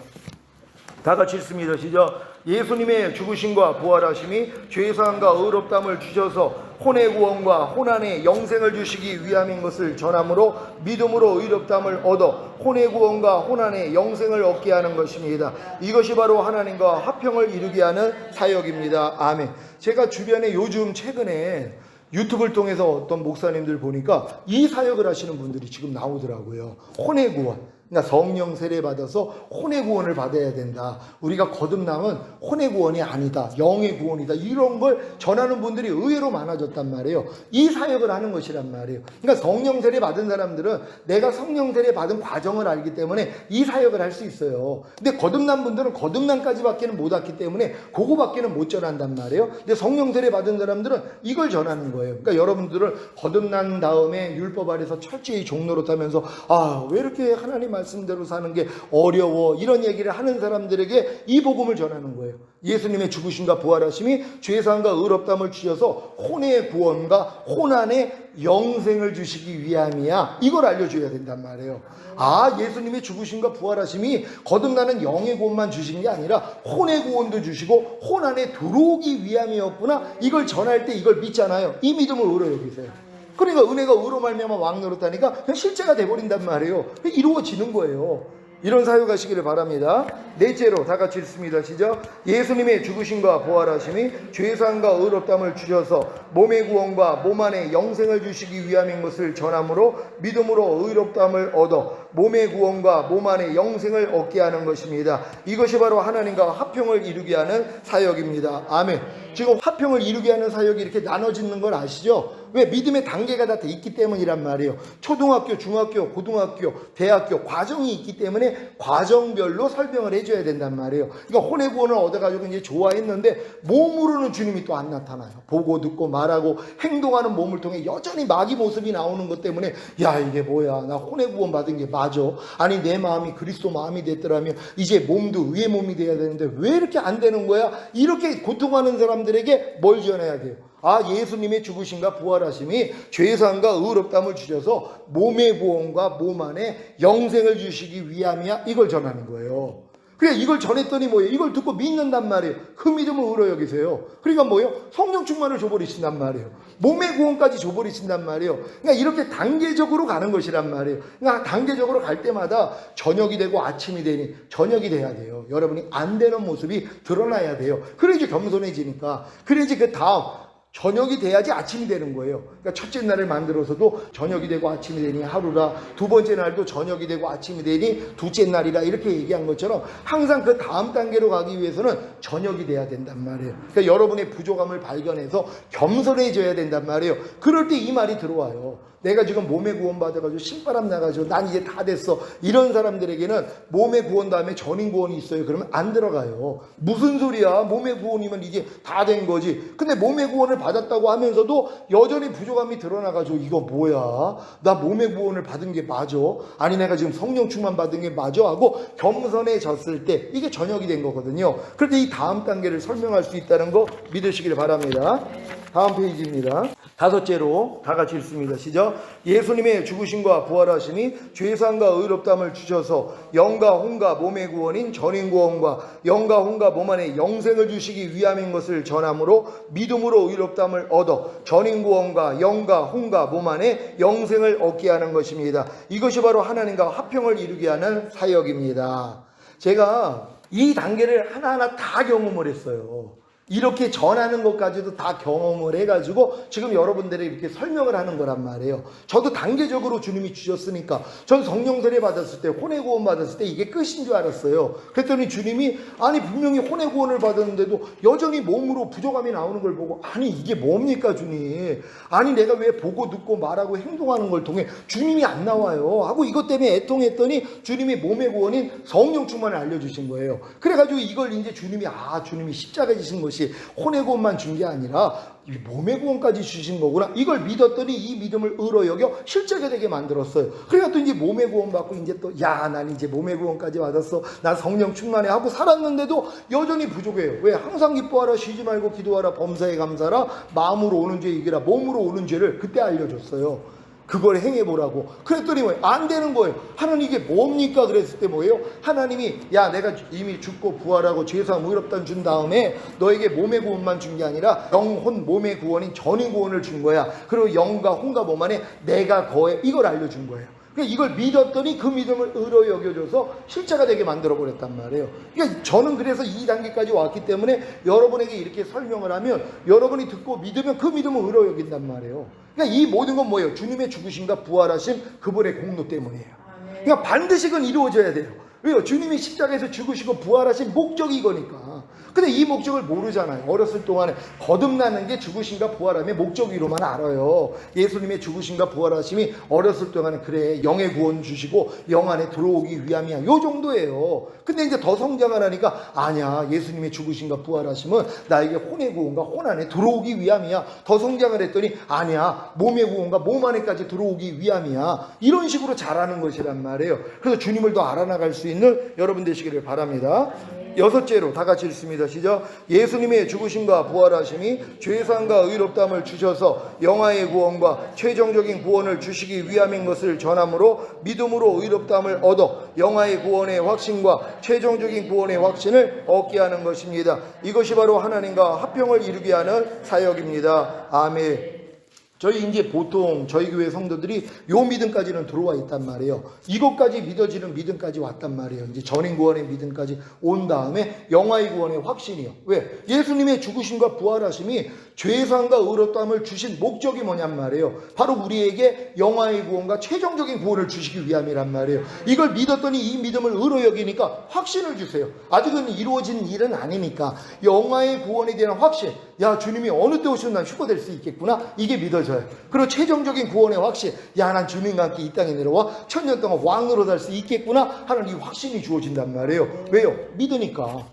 다 같이 읽습니다. 시작. 예수님의 죽으심과 부활하심이 죄사함과 의롭다함을 주셔서 혼의 구원과 혼안의 영생을 주시기 위함인 것을 전함으로 믿음으로 의롭다함을 얻어 혼의 구원과 혼안의 영생을 얻게 하는 것입니다. 이것이 바로 하나님과 화평을 이루게 하는 사역입니다. 아멘. 제가 주변에 요즘 최근에 유튜브를 통해서 어떤 목사님들 보니까 이 사역을 하시는 분들이 지금 나오더라고요. 혼의 구원. 그러니까 성령 세례 받아서 혼의 구원을 받아야 된다. 우리가 거듭남은 혼의 구원이 아니다. 영의 구원이다. 이런 걸 전하는 분들이 의외로 많아졌단 말이에요. 이 사역을 하는 것이란 말이에요. 그러니까 성령 세례 받은 사람들은 내가 성령 세례 받은 과정을 알기 때문에 이 사역을 할 수 있어요. 근데 거듭난 분들은 거듭남까지밖에는 못 왔기 때문에 그거밖에는 못 전한단 말이에요. 근데 성령 세례 받은 사람들은 이걸 전하는 거예요. 그러니까 여러분들은 거듭난 다음에 율법 아래서 철저히 종노릇하면서 왜 이렇게 하나님 말씀대로 사는 게 어려워, 이런 얘기를 하는 사람들에게 이 복음을 전하는 거예요. 예수님의 죽으심과 부활하심이 죄사함과 의롭다함을 주셔서 혼의 구원과 혼안의 영생을 주시기 위함이야, 이걸 알려줘야 된단 말이에요. 아, 예수님의 죽으심과 부활하심이 거듭나는 영의 구원만 주신 게 아니라 혼의 구원도 주시고 혼 안에 들어오기 위함이었구나, 이걸 전할 때 이걸 믿잖아요. 이 믿음을 의로 여기세요. 그러니까 은혜가 의로 말미암아 왕 노릇하니까 그냥 실제가 돼버린단 말이에요. 이루어지는 거예요. 이런 사역하시기를 바랍니다. 넷째로 다 같이 읽습니다. 시작. 예수님의 죽으심과 부활하심이 죄사함과 의롭다함을 주셔서 몸의 구원과 몸 안에 영생을 주시기 위함인 것을 전함으로 믿음으로 의롭다함을 얻어 몸의 구원과 몸 안에 영생을 얻게 하는 것입니다. 이것이 바로 하나님과 화평을 이루게 하는 사역입니다. 아멘. 지금 화평을 이루게 하는 사역이 이렇게 나눠지는 걸 아시죠? 왜? 믿음의 단계가 다 있기 때문이란 말이에요. 초등학교, 중학교, 고등학교, 대학교 과정이 있기 때문에 과정별로 설명을 해줘야 된단 말이에요. 그러니까 혼의 구원을 얻어가지고 이제 좋아했는데 몸으로는 주님이 또 안 나타나요. 보고 듣고 말하고 행동하는 몸을 통해 여전히 마귀 모습이 나오는 것 때문에 야, 이게 뭐야, 나 혼의 구원 받은 게 맞아? 아니, 내 마음이 그리스도 마음이 됐더라면 이제 몸도 의의 몸이 돼야 되는데 왜 이렇게 안 되는 거야? 이렇게 고통하는 사람들에게 뭘 전해야 돼요? 아, 예수님의 죽으심과 부활하심이 죄사함과 의롭다함을 주셔서 몸의 구원과 몸 안에 영생을 주시기 위함이야, 이걸 전하는 거예요. 그래, 이걸 전했더니 뭐예요? 이걸 듣고 믿는단 말이에요. 그 믿음을 의로 여기세요. 그러니까 뭐예요? 성령 충만을 줘버리신단 말이에요. 몸의 구원까지 줘버리신단 말이에요. 그러니까 이렇게 단계적으로 가는 것이란 말이에요. 그러니까 단계적으로 갈 때마다 저녁이 되고 아침이 되니 저녁이 돼야 돼요. 여러분이 안 되는 모습이 드러나야 돼요. 그래야지 겸손해지니까. 그래야지 그 다음 저녁이 돼야지 아침이 되는 거예요. 그러니까 첫째 날을 만들어서도 저녁이 되고 아침이 되니 하루라, 두 번째 날도 저녁이 되고 아침이 되니 둘째 날이라, 이렇게 얘기한 것처럼 항상 그 다음 단계로 가기 위해서는 저녁이 돼야 된단 말이에요. 그러니까 여러분의 부족함을 발견해서 겸손해져야 된단 말이에요. 그럴 때 이 말이 들어와요. 내가 지금 몸에 구원 받아가지고 신바람 나가지고 난 이제 다 됐어, 이런 사람들에게는 몸의 구원 다음에 전인 구원이 있어요. 그러면 안 들어가요. 무슨 소리야, 몸의 구원이면 이제 다 된 거지. 근데 몸의 구원을 받았다고 하면서도 여전히 부족함이 드러나가지고 이거 뭐야, 나 몸의 구원을 받은 게 맞아? 아니, 내가 지금 성령 충만 받은 게 맞아? 하고 겸손해졌을 때 이게 저녁이 된 거거든요. 그런데 이 다음 단계를 설명할 수 있다는 거 믿으시길 바랍니다. 다음 페이지입니다. 다섯째로 다 같이 읽습니다. 시작. 예수님의 죽으심과 부활하심이 죄사함과 의롭다함을 주셔서 영과 혼과 몸의 구원인 전인 구원과 영과 혼과 몸 안에 영생을 주시기 위함인 것을 전함으로 믿음으로 의롭다함을 얻어 전인 구원과 영과 혼과 몸 안에 영생을 얻게 하는 것입니다. 이것이 바로 하나님과 화평을 이루게 하는 사역입니다. 제가 이 단계를 하나하나 다 경험을 했어요. 이렇게 전하는 것까지도 다 경험을 해가지고 지금 여러분들이 이렇게 설명을 하는 거란 말이에요. 저도 단계적으로 주님이 주셨으니까, 전 성령 세례 받았을 때, 혼의 구원 받았을 때 이게 끝인 줄 알았어요. 그랬더니 주님이 아니, 분명히 혼의 구원을 받았는데도 여전히 몸으로 부족함이 나오는 걸 보고, 아니, 이게 뭡니까 주님? 아니, 내가 왜 보고 듣고 말하고 행동하는 걸 통해 주님이 안 나와요? 하고 이것 때문에 애통했더니 주님이 몸의 구원인 성령 충만을 알려주신 거예요. 그래가지고 이걸 이제 주님이 십자가에 지신 것이 혼의 구원만 준 게 아니라 몸의 구원까지 주신 거구나, 이걸 믿었더니 이 믿음을 의로 여겨 실제가 되게 만들었어요. 그러니까 또 이제 몸의 구원 받고 이제 또 난 이제 몸의 구원까지 받았어, 난 성령 충만해 하고 살았는데도 여전히 부족해요. 왜? 항상 기뻐하라, 쉬지 말고 기도하라, 범사에 감사하라, 마음으로 오는 죄 이기라, 몸으로 오는 죄를 그때 알려줬어요. 그걸 행해보라고. 그랬더니 뭐예요? 안 되는 거예요. 하나님 이게 뭡니까? 그랬을 때 뭐예요? 하나님이 야, 내가 이미 죽고 부활하고 죄사함 의롭다함 준 다음에 너에게 몸의 구원만 준 게 아니라 영혼 몸의 구원인 전인 구원을 준 거야. 그리고 영과 혼과 몸 안에 내가 거해, 이걸 알려준 거예요. 그러니까 이걸 믿었더니 그 믿음을 의로 여겨줘서 실체가 되게 만들어버렸단 말이에요. 그러니까 저는 그래서 이 단계까지 왔기 때문에 여러분에게 이렇게 설명을 하면 여러분이 듣고 믿으면 그 믿음을 의로 여긴단 말이에요. 그러니까 이 모든 건 뭐예요? 주님의 죽으심과 부활하심 그분의 공로 때문이에요. 그러니까 반드시 그건 이루어져야 돼요. 왜요? 주님이 십자가에서 죽으시고 부활하신 목적이 이거니까. 근데 이 목적을 모르잖아요. 어렸을 동안에 거듭나는 게 죽으심과 부활함의 목적이로만 알아요. 예수님의 죽으심과 부활하심이 어렸을 동안에 그래 영의 구원 주시고 영 안에 들어오기 위함이야, 요 정도예요. 근데 이제 더 성장을 하니까 아니야, 예수님의 죽으심과 부활하심은 나에게 혼의 구원과 혼 안에 들어오기 위함이야. 더 성장을 했더니 아니야, 몸의 구원과 몸 안에까지 들어오기 위함이야. 이런 식으로 자라는 것이란 말이에요. 그래서 주님을 더 알아나갈 수 있는 여러분 되시기를 바랍니다. 여섯째로 다 같이 읽습니다. 시작. 예수님의 죽으심과 부활하심이 죄사함과 의롭다함을 주셔서 영화의 구원과 최종적인 구원을 주시기 위함인 것을 전함으로 믿음으로 의롭다함을 얻어 영화의 구원의 확신과 최종적인 구원의 확신을 얻게 하는 것입니다. 이것이 바로 하나님과 화평을 이루게 하는 사역입니다. 아멘. 저희 이제 보통 저희 교회 성도들이 요 믿음까지는 들어와 있단 말이에요. 이것까지 믿어지는 믿음까지 왔단 말이에요. 이제 전인 구원의 믿음까지 온 다음에 영화의 구원의 확신이요. 왜? 예수님의 죽으심과 부활하심이 죄사함과 의롭다함을 주신 목적이 뭐냔 말이에요. 바로 우리에게 영화의 구원과 최종적인 구원을 주시기 위함이란 말이에요. 이걸 믿었더니 이 믿음을 의로 여기니까 확신을 주세요. 아직은 이루어진 일은 아니니까 영화의 구원에 대한 확신, 야, 주님이 어느 때 오시면 난 휴거 될 수 있겠구나, 이게 믿어져요. 그리고 최종적인 구원의 확신, 야, 난 주님과 함께 이 땅에 내려와 천년 동안 왕으로 살 수 있겠구나 하는 이 확신이 주어진단 말이에요. 왜요? 믿으니까.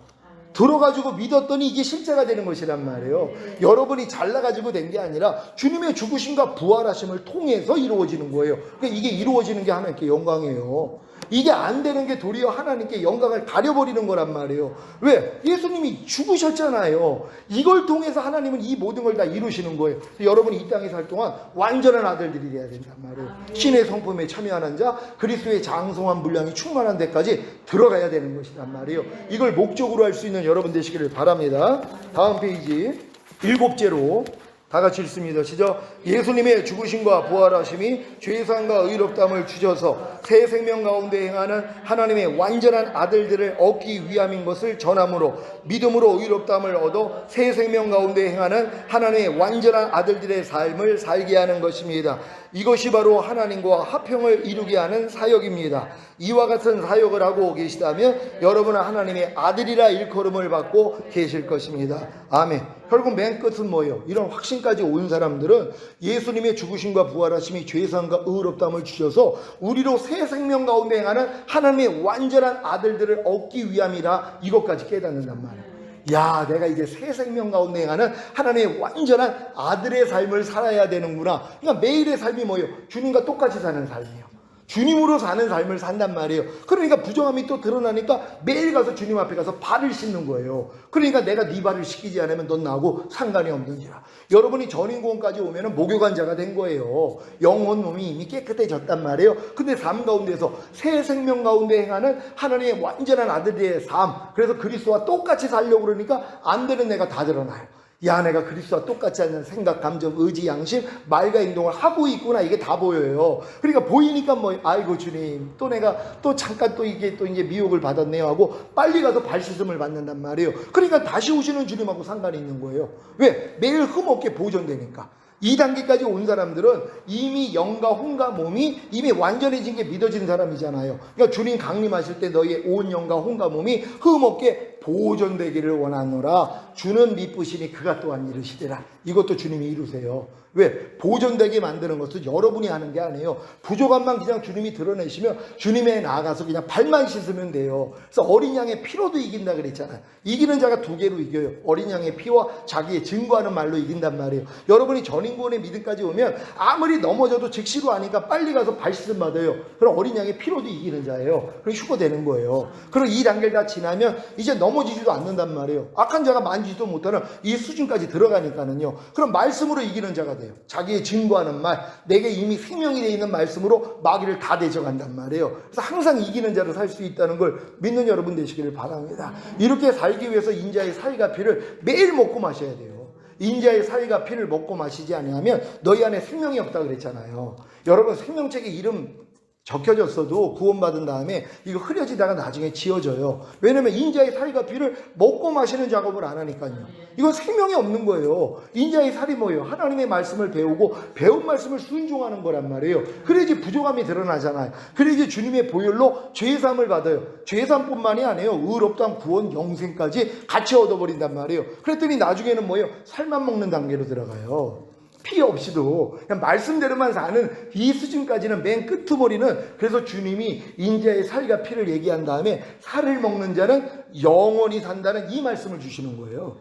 들어가지고 믿었더니 이게 실제가 되는 것이란 말이에요. 여러분이 잘나가지고 된 게 아니라 주님의 죽으심과 부활하심을 통해서 이루어지는 거예요. 그러니까 이게 이루어지는 게 하나님께 영광이에요. 이게 안 되는 게 도리어 하나님께 영광을 가려버리는 거란 말이에요. 왜? 예수님이 죽으셨잖아요. 이걸 통해서 하나님은 이 모든 걸 다 이루시는 거예요. 여러분이 이 땅에 살 동안 완전한 아들들이 돼야 된단 말이에요. 신의 성품에 참여하는 자, 그리스도의 장성한 분량이 충만한 데까지 들어가야 되는 것이란 말이에요. 이걸 목적으로 할 수 있는 여러분 되시기를 바랍니다. 다음 페이지 7제로 다 같이 읽습니다. 시작. 예수님의 죽으심과 부활하심이 죄사함과 의롭다함을 주셔서 새 생명 가운데 행하는 하나님의 완전한 아들들을 얻기 위함인 것을 전함으로 믿음으로 의롭다함을 얻어 새 생명 가운데 행하는 하나님의 완전한 아들들의 삶을 살게 하는 것입니다. 이것이 바로 하나님과 화평을 이루게 하는 사역입니다. 이와 같은 사역을 하고 계시다면 여러분은 하나님의 아들이라 일컬음을 받고 계실 것입니다. 아멘. 결국 맨 끝은 뭐예요? 이런 확신까지 온 사람들은 예수님의 죽으심과 부활하심이 죄사함과 의롭다함을 주셔서 우리로 새 생명 가운데 행하는 하나님의 완전한 아들들을 얻기 위함이라 이것까지 깨닫는단 말이에요. 야, 내가 이제 새 생명 가운데 행하는 하나님의 완전한 아들의 삶을 살아야 되는구나. 그러니까 매일의 삶이 뭐예요? 주님과 똑같이 사는 삶이에요. 주님으로 사는 삶을 산단 말이에요. 그러니까 부정함이 또 드러나니까 매일 가서 주님 앞에 가서 발을 씻는 거예요. 그러니까 내가 네 발을 씻기지 않으면 넌 나하고 상관이 없는지라. 여러분이 전인구원까지 오면 목욕한자가 된 거예요. 영혼 몸이 이미 깨끗해졌단 말이에요. 근데 삶 가운데서 새 생명 가운데 행하는 하나님의 완전한 아들의 삶, 그래서 그리스도와 똑같이 살려고 그러니까 안 되는 내가 다 드러나요. 야, 내가 그리스도와 똑같지 않는 생각, 감정, 의지, 양심, 말과 행동을 하고 있구나. 이게 다 보여요. 그러니까 보이니까 뭐, 아이고 주님, 또 내가 또 잠깐 또 이게 또 이제 미혹을 받았네요 하고 빨리 가서 발 씻음을 받는단 말이에요. 그러니까 다시 오시는 주님하고 상관이 있는 거예요. 왜? 매일 흠없게 보존되니까. 2단계까지 온 사람들은 이미 영과 혼과 몸이 이미 완전해진 게 믿어진 사람이잖아요. 그러니까 주님 강림하실 때 너희의 온 영과 혼과 몸이 흠없게 보존되기를 원하노라. 주는 미쁘시니 그가 또한 이루시리라. 이것도 주님이 이루세요. 왜? 보존되게 만드는 것은 여러분이 하는 게 아니에요. 부족함만 그냥 주님이 드러내시면 주님에 나아가서 그냥 발만 씻으면 돼요. 그래서 어린 양의 피로도 이긴다 그랬잖아요. 이기는 자가 2개로 이겨요. 어린 양의 피와 자기의 증거하는 말로 이긴단 말이에요. 여러분이 전인구원의 믿음까지 오면 아무리 넘어져도 즉시로 아니까 빨리 가서 발 씻음 받아요. 그럼 어린 양의 피로도 이기는 자예요. 그럼 휴거되는 거예요. 그리고 이 단계를 다 지나면 이제 넘어지지도 않는단 말이에요. 악한 자가 만지지도 못하는 이 수준까지 들어가니까는요. 그럼 말씀으로 이기는 자가 돼요. 자기의 증거하는 말, 내게 이미 생명이 되어 있는 말씀으로 마귀를 다 대적한단 말이에요. 그래서 항상 이기는 자로 살 수 있다는 걸 믿는 여러분 되시기를 바랍니다. 이렇게 살기 위해서 인자의 살과 피를 매일 먹고 마셔야 돼요. 인자의 살과 피를 먹고 마시지 않으면 너희 안에 생명이 없다 그랬잖아요. 여러분 생명책에 이름 적혀졌어도 구원받은 다음에 이거 흐려지다가 나중에 지워져요. 왜냐면 인자의 살과 피를 먹고 마시는 작업을 안 하니까요. 이건 생명이 없는 거예요. 인자의 살이 뭐예요? 하나님의 말씀을 배우고 배운 말씀을 순종하는 거란 말이에요. 그래야지 부족함이 드러나잖아요. 그래야지 주님의 보혈로 죄사함을 받아요. 죄사함뿐만이 아니에요. 의롭다함, 구원, 영생까지 같이 얻어버린단 말이에요. 그랬더니 나중에는 뭐예요? 살만 먹는 단계로 들어가요. 피 없이도 그냥 말씀대로만 사는 이 수준까지는 맨 끄트머리는, 그래서 주님이 인자의 살과 피를 얘기한 다음에 살을 먹는 자는 영원히 산다는 이 말씀을 주시는 거예요.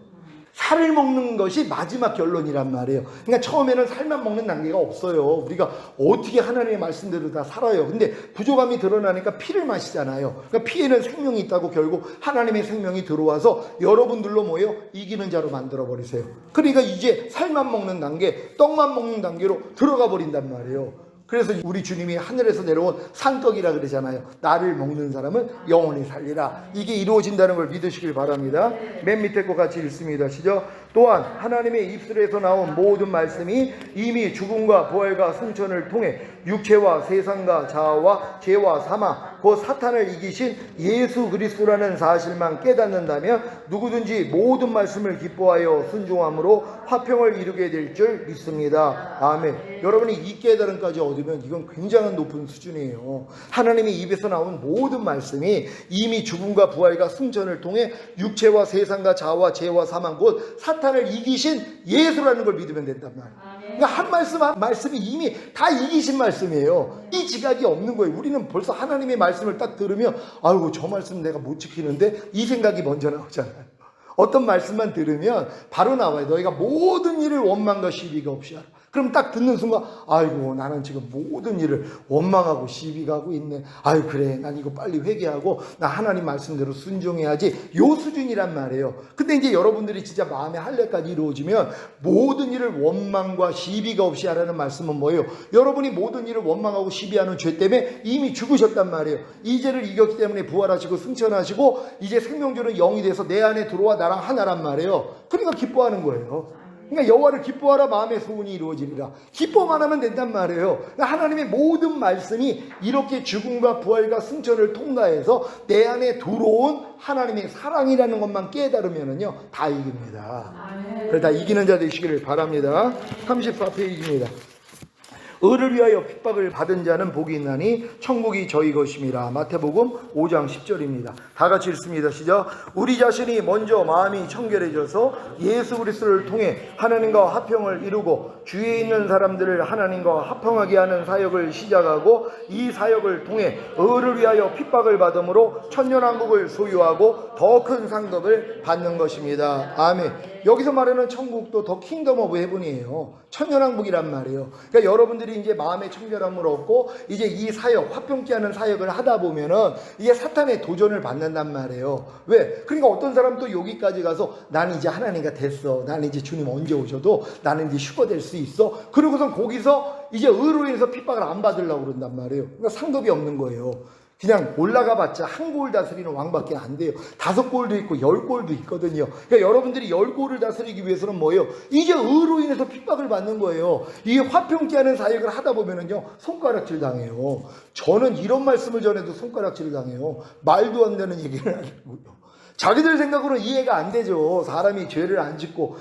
살을 먹는 것이 마지막 결론이란 말이에요. 그러니까 처음에는 살만 먹는 단계가 없어요. 우리가 어떻게 하나님의 말씀대로 다 살아요. 근데 부족함이 드러나니까 피를 마시잖아요. 그러니까 피에는 생명이 있다고 결국 하나님의 생명이 들어와서 여러분들로 모여 이기는 자로 만들어 버리세요. 그러니까 이제 살만 먹는 단계, 떡만 먹는 단계로 들어가 버린단 말이에요. 그래서 우리 주님이 하늘에서 내려온 산떡이라 그러잖아요. 나를 먹는 사람은 영원히 살리라. 이게 이루어진다는 걸 믿으시길 바랍니다. 맨 밑에 거 같이 읽습니다. 시작. 또한 하나님의 입술에서 나온 모든 말씀이 이미 죽음과 부활과 승천을 통해 육체와 세상과 자아와 죄와 사망 곧 사탄을 이기신 예수 그리스도라는 사실만 깨닫는다면 누구든지 모든 말씀을 기뻐하여 순종함으로 화평을 이루게 될 줄 믿습니다. 아멘. 여러분이 이 깨달음까지 얻으면 이건 굉장한 높은 수준이에요. 하나님의 입에서 나온 모든 말씀이 이미 죽음과 부활과 승천을 통해 육체와 세상과 자아와 죄와 사망 곧 사탄을 이기신 예수라는 걸 믿으면 된단 말이에요. 그러니까 한 말씀 한 말씀이 이미 다 이기신 말씀이에요. 이 지각이 없는 거예요. 우리는 벌써 하나님의 말씀을 딱 들으면 아이고 저 말씀 내가 못 지키는데 이 생각이 먼저 나오잖아요. 어떤 말씀만 들으면 바로 나와요. 너희가 모든 일을 원망과 시비가 없이 하라. 그럼 딱 듣는 순간 아이고 나는 지금 모든 일을 원망하고 시비가 하고 있네. 아유 그래 난 이거 빨리 회개하고 나 하나님 말씀대로 순종해야지. 요 수준이란 말이에요. 근데 이제 여러분들이 진짜 마음의 할례까지 이루어지면 모든 일을 원망과 시비가 없이 하라는 말씀은 뭐예요? 여러분이 모든 일을 원망하고 시비하는 죄 때문에 이미 죽으셨단 말이에요. 이 죄를 이겼기 때문에 부활하시고 승천하시고 이제 생명주는 영이 돼서 내 안에 들어와 나랑 하나란 말이에요. 그러니까 기뻐하는 거예요. 그러니까 여호와를 기뻐하라 마음의 소원이 이루어지리라. 기뻐만 하면 된단 말이에요. 그러니까 하나님의 모든 말씀이 이렇게 죽음과 부활과 승천을 통과해서 내 안에 들어온 하나님의 사랑이라는 것만 깨달으면은요 다 이깁니다. 그래서 다 이기는 자 되시기를 바랍니다. 34페이지입니다. 의를 위하여 핍박을 받은 자는 복이 있나니 천국이 저희 것임이라. 마태복음 5장 10절입니다. 다 같이 읽습니다. 시작. 우리 자신이 먼저 마음이 청결해져서 예수 그리스도를 통해 하나님과 화평을 이루고 주위에 있는 사람들을 하나님과 화평하게 하는 사역을 시작하고 이 사역을 통해 의를 위하여 핍박을 받음으로 천년왕국을 소유하고 더 큰 상급을 받는 것입니다. 아멘. 여기서 말하는 천국도 더 킹덤 오브 헤븐이에요. 천년왕국이란 말이에요. 그러니까 여러분들이 이제 마음의 청결함을 얻고 이제 이 사역, 화평케 하는 사역을 하다 보면은 이게 사탄의 도전을 받는단 말이에요. 왜? 그러니까 어떤 사람도 여기까지 가서 나는 이제 하나님과 됐어. 나는 이제 주님 언제 오셔도 나는 이제 휴거 될 수 있어. 그러고선 거기서 이제 의로 인해서 핍박을 안 받으려고 그런단 말이에요. 그러니까 상급이 없는 거예요. 그냥 올라가 봤자 한 골 다스리는 왕밖에 안 돼요. 5골도 있고 10골도 있거든요. 그러니까 여러분들이 10골을 다스리기 위해서는 뭐예요? 이제 의로 인해서 핍박을 받는 거예요. 이게 화평케 하는 사역을 하다 보면은요 손가락질 당해요. 저는 이런 말씀을 전해도 손가락질을 당해요. 말도 안 되는 얘기를 하려고요. 자기들 생각으로는 이해가 안 되죠. 사람이 죄를 안 짓고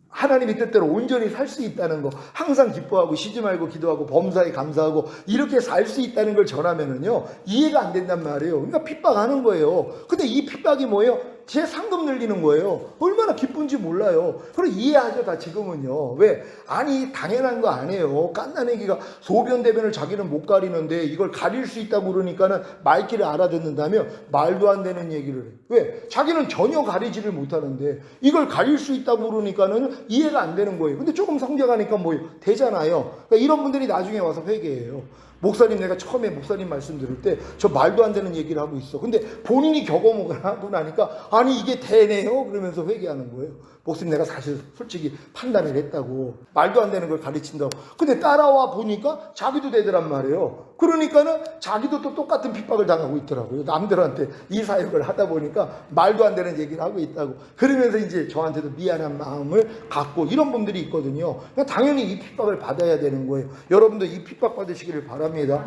하나님의 뜻대로 온전히 살 수 있다는 거, 항상 기뻐하고 쉬지 말고 기도하고 범사에 감사하고 이렇게 살 수 있다는 걸 전하면은요 이해가 안 된단 말이에요. 그러니까 핍박하는 거예요. 근데 이 핍박이 뭐예요? 제 상급 늘리는 거예요. 얼마나 기쁜지 몰라요. 그럼 이해하죠 다 지금은요. 왜? 아니 당연한 거 아니에요. 깐난애기가 소변 대변을 자기는 못 가리는데 이걸 가릴 수 있다고 그러니까는 말귀를 알아듣는다며 말도 안 되는 얘기를 해요. 왜? 자기는 전혀 가리지를 못하는데 이걸 가릴 수 있다고 그러니까는 이해가 안 되는 거예요. 근데 조금 성장하니까 뭐 되잖아요. 그러니까 이런 분들이 나중에 와서 회개해요. 목사님 내가 처음에 목사님 말씀 들을 때 저 말도 안 되는 얘기를 하고 있어. 근데 본인이 경험을 하고 나니까 아니 이게 되네요 그러면서 회개하는 거예요. 목사님 내가 사실 솔직히 판단을 했다고. 말도 안 되는 걸 가르친다고. 근데 따라와 보니까 자기도 되더란 말이에요. 그러니까는 자기도 또 똑같은 핍박을 당하고 있더라고요. 남들한테 이 사역을 하다 보니까 말도 안 되는 얘기를 하고 있다고. 그러면서 이제 저한테도 미안한 마음을 갖고 이런 분들이 있거든요. 그러니까 당연히 이 핍박을 받아야 되는 거예요. 여러분도 이 핍박 받으시기를 바랍니다.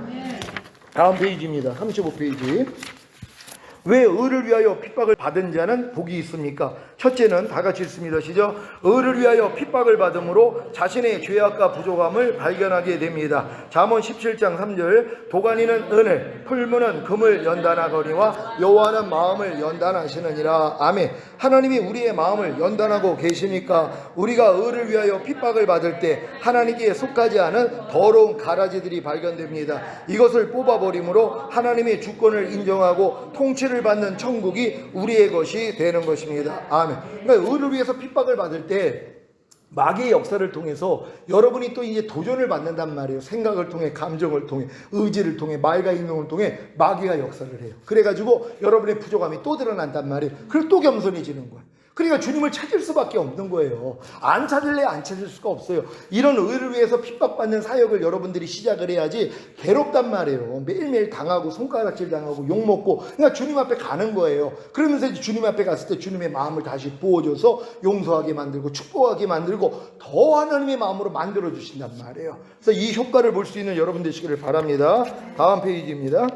다음 페이지입니다. 35페이지. 왜 의를 위하여 핍박을 받은 자는 복이 있습니까? 첫째는 다 같이 읽습니다. 시작. 의를 위하여 핍박을 받음으로 자신의 죄악과 부족함을 발견하게 됩니다. 잠언 17장 3절. 도가니는 은을, 풀무는 금을 연단하거니와 여호와는 마음을 연단하시느니라. 아멘. 하나님이 우리의 마음을 연단하고 계시니까 우리가 의를 위하여 핍박을 받을 때 하나님께 속하지 않은 더러운 가라지들이 발견됩니다. 이것을 뽑아버림으로 하나님의 주권을 인정하고 통치를 받는 천국이 우리의 것이 되는 것입니다. 아멘. 그러니까 의를 위해서 핍박을 받을 때 마귀의 역사를 통해서 여러분이 또 이제 도전을 받는단 말이에요. 생각을 통해, 감정을 통해, 의지를 통해, 말과 행동을 통해 마귀가 역사를 해요. 그래가지고 여러분의 부족함이 또 드러난단 말이에요. 그리고 또 겸손해지는 거예요. 그러니까 주님을 찾을 수밖에 없는 거예요. 안 찾을래 안 찾을 수가 없어요. 이런 의를 위해서 핍박받는 사역을 여러분들이 시작을 해야지 괴롭단 말이에요. 매일매일 당하고 손가락질 당하고 욕먹고 그러니까 주님 앞에 가는 거예요. 그러면서 이제 주님 앞에 갔을 때 주님의 마음을 다시 부어줘서 용서하게 만들고 축복하게 만들고 더 하나님의 마음으로 만들어 주신단 말이에요. 그래서 이 효과를 볼 수 있는 여러분 되시기를 바랍니다. 다음 페이지입니다.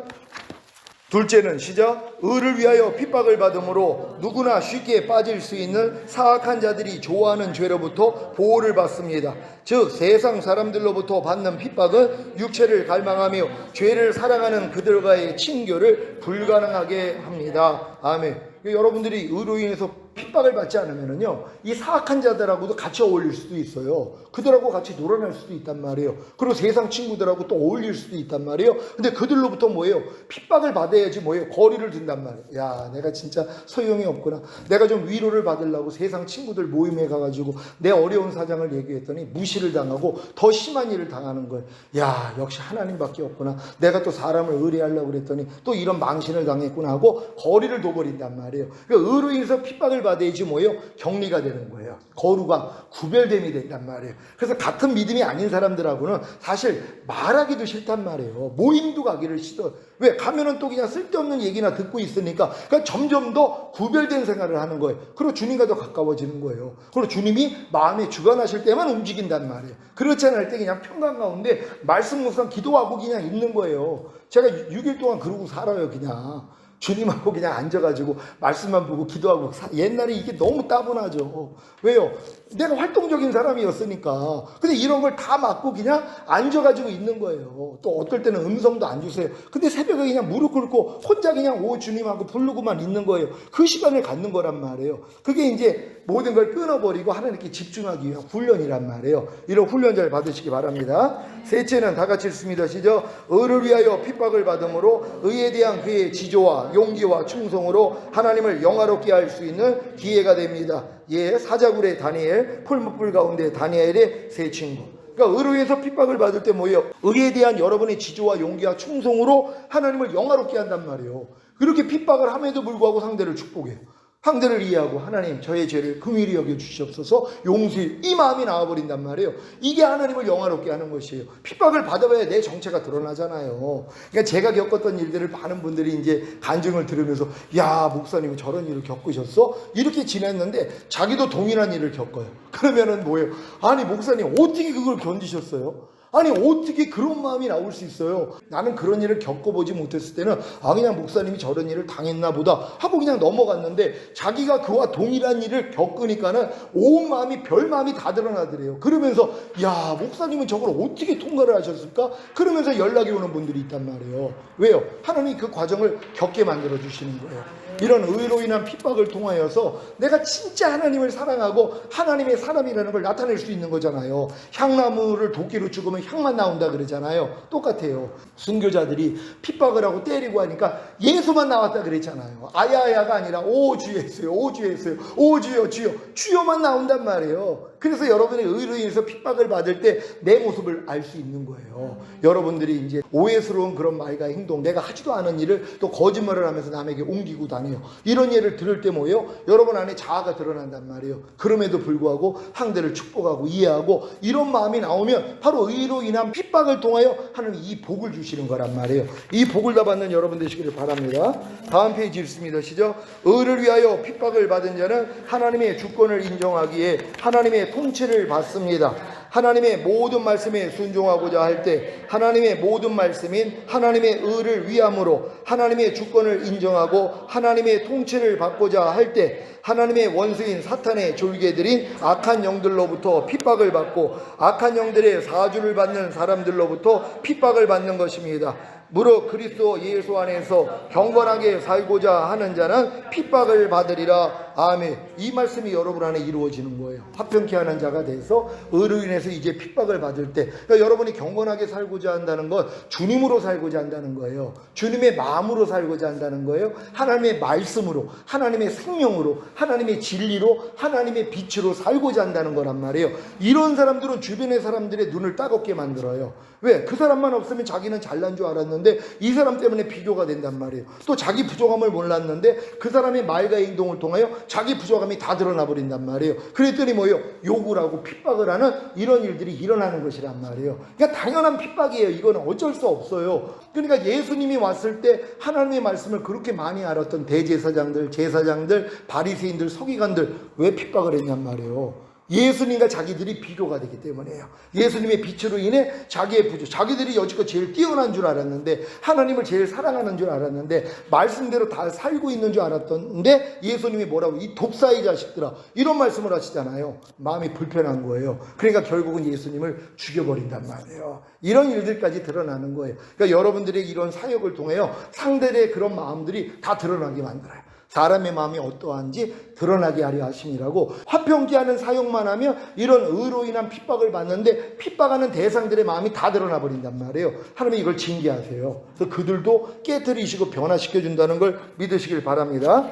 둘째는 시작. 의를 위하여 핍박을 받음으로 누구나 쉽게 빠질 수 있는 사악한 자들이 좋아하는 죄로부터 보호를 받습니다. 즉 세상 사람들로부터 받는 핍박은 육체를 갈망하며 죄를 사랑하는 그들과의 친교를 불가능하게 합니다. 아멘. 여러분들이 의로 인해서 핍박을 받지 않으면은요, 이 사악한 자들하고도 같이 어울릴 수도 있어요. 그들하고 같이 놀아날 수도 있단 말이에요. 그리고 세상 친구들하고 또 어울릴 수도 있단 말이에요. 근데 그들로부터 뭐예요? 핍박을 받아야지 뭐예요? 거리를 둔단 말이에요. 야, 내가 진짜 소용이 없구나. 내가 좀 위로를 받으려고 세상 친구들 모임에 가가지고 내 어려운 사정을 얘기했더니 무시를 당하고 더 심한 일을 당하는 거예요. 야, 역시 하나님밖에 없구나. 내가 또 사람을 의뢰하려고 그랬더니 또 이런 망신을 당했구나 하고 거리를 둬버린단 말이에요. 그러니까 의로 인해서 핍박을 받아야지 뭐예요? 격리가 되는 거예요. 거룩함, 구별됨이 된단 말이에요. 그래서 같은 믿음이 아닌 사람들하고는 사실 말하기도 싫단 말이에요. 모임도 가기를 싫어. 왜? 가면은 또 그냥 쓸데없는 얘기나 듣고 있으니까 그러니까 점점 더 구별된 생활을 하는 거예요. 그리고 주님과 더 가까워지는 거예요. 그리고 주님이 마음에 주관하실 때만 움직인단 말이에요. 그렇지 않을 때 그냥 평강 가운데 말씀 묵상 기도하고 그냥 있는 거예요. 제가 6일 동안 그러고 살아요. 그냥 주님하고 그냥 앉아가지고 말씀만 보고 기도하고. 옛날에 이게 너무 따분하죠. 왜요? 내가 활동적인 사람이었으니까. 근데 이런 걸 다 막고 그냥 앉아가지고 있는 거예요. 또 어떨 때는 음성도 안 주세요. 근데 새벽에 그냥 무릎 꿇고 혼자 그냥 오 주님하고 부르고만 있는 거예요. 그 시간을 갖는 거란 말이에요. 그게 이제 모든 걸 끊어버리고 하나님께 집중하기 위한 훈련이란 말이에요. 이런 훈련 잘 받으시기 바랍니다. 셋째는 다 같이 읽습니다. 시작. 의를 위하여 핍박을 받음으로 의에 대한 그의 지조와 용기와 충성으로 하나님을 영화롭게 할 수 있는 기회가 됩니다. 예, 사자굴의 다니엘, 풀무불 가운데 다니엘의 세 친구. 그러니까 의로 인해서 핍박을 받을 때 뭐예요? 의에 대한 여러분의 지조와 용기와 충성으로 하나님을 영화롭게 한단 말이에요. 그렇게 핍박을 함에도 불구하고 상대를 축복해요. 상대를 이해하고 하나님 저의 죄를 긍휼히 여겨주시옵소서 용서해, 이 마음이 나와버린단 말이에요. 이게 하나님을 영화롭게 하는 것이에요. 핍박을 받아봐야 내 정체가 드러나잖아요. 그러니까 제가 겪었던 일들을 많은 분들이 이제 간증을 들으면서 야 목사님 저런 일을 겪으셨어? 이렇게 지냈는데 자기도 동일한 일을 겪어요. 그러면은 뭐예요? 아니 목사님 어떻게 그걸 견디셨어요? 아니 어떻게 그런 마음이 나올 수 있어요? 나는 그런 일을 겪어보지 못했을 때는 그냥 목사님이 저런 일을 당했나 보다 하고 그냥 넘어갔는데 자기가 그와 동일한 일을 겪으니까는 온 마음이 별 마음이 다 드러나더래요. 그러면서 야 목사님은 저걸 어떻게 통과를 하셨을까? 그러면서 연락이 오는 분들이 있단 말이에요. 왜요? 하나님이 그 과정을 겪게 만들어 주시는 거예요. 이런 의로 인한 핍박을 통하여서 내가 진짜 하나님을 사랑하고 하나님의 사람이라는 걸 나타낼 수 있는 거잖아요. 향나무를 도끼로 죽으면 향만 나온다 그러잖아요. 똑같아요. 순교자들이 핍박을 하고 때리고 하니까 예수만 나왔다 그랬잖아요. 아야야가 아니라 오 주 예수요, 오 주 예수요, 오 주여 주여, 주여만 나온단 말이에요. 그래서 여러분의 의로 인해서 핍박을 받을 때 내 모습을 알 수 있는 거예요. 여러분들이 이제 오해스러운 그런 말과 행동, 내가 하지도 않은 일을 또 거짓말을 하면서 남에게 옮기고 다녀요. 이런 예를 들을 때 뭐예요? 여러분 안에 자아가 드러난단 말이에요. 그럼에도 불구하고 상대를 축복하고 이해하고 이런 마음이 나오면 바로 의로 인한 핍박을 통하여 하나님이 이 복을 주시는 거란 말이에요. 이 복을 다 받는 여러분 되시기를 바랍니다. 다음 페이지 읽습니다. 시작. 의를 위하여 핍박을 받은 자는 하나님의 주권을 인정하기에 하나님의 통치를 받습니다. 하나님의 모든 말씀에 순종하고자 할 때 하나님의 모든 말씀인 하나님의 의를 위함으로 하나님의 주권을 인정하고 하나님의 통치를 받고자 할 때 하나님의 원수인 사탄의 졸개들인 악한 영들로부터 핍박을 받고 악한 영들의 사주를 받는 사람들로부터 핍박을 받는 것입니다. 무릇 그리스도 예수 안에서 경건하게 살고자 하는 자는 핍박을 받으리라. 아멘. 이 말씀이 여러분 안에 이루어지는 거예요. 화평케 하는 자가 돼서 의로 인해서 이제 핍박을 받을 때, 그러니까 여러분이 경건하게 살고자 한다는 건 주님으로 살고자 한다는 거예요. 주님의 마음으로 살고자 한다는 거예요. 하나님의 말씀으로, 하나님의 생명으로, 하나님의 진리로, 하나님의 빛으로 살고자 한다는 거란 말이에요. 이런 사람들은 주변의 사람들의 눈을 따갑게 만들어요. 왜? 그 사람만 없으면 자기는 잘난 줄 알았는데 이 사람 때문에 비교가 된단 말이에요. 또 자기 부족함을 몰랐는데 그 사람의 말과 행동을 통하여 자기 부족함이 다 드러나 버린단 말이에요. 그랬더니 뭐예요? 욕을 하고 핍박을 하는 이런 일들이 일어나는 것이란 말이에요. 그러니까 당연한 핍박이에요. 이거는 어쩔 수 없어요. 그러니까 예수님이 왔을 때 하나님의 말씀을 그렇게 많이 알았던 대제사장들, 제사장들, 바리새인들, 서기관들 왜 핍박을 했냔 말이에요. 예수님과 자기들이 비교가 되기 때문이에요. 예수님의 빛으로 인해 자기의 부족, 자기들이 여지껏 제일 뛰어난 줄 알았는데, 하나님을 제일 사랑하는 줄 알았는데, 말씀대로 다 살고 있는 줄 알았던데 예수님이 뭐라고, 이 독사의 자식들아, 이런 말씀을 하시잖아요. 마음이 불편한 거예요. 그러니까 결국은 예수님을 죽여버린단 말이에요. 이런 일들까지 드러나는 거예요. 그러니까 여러분들의 이런 사역을 통해요, 상대의 그런 마음들이 다 드러나게 만들어요. 사람의 마음이 어떠한지 드러나게 하려 하심이라고. 화평케 하는 사역만 하면 이런 의로 인한 핍박을 받는데 핍박하는 대상들의 마음이 다 드러나 버린단 말이에요. 하나님이 이걸 징계하세요. 그래서 그들도 깨트리시고 변화시켜 준다는 걸 믿으시길 바랍니다.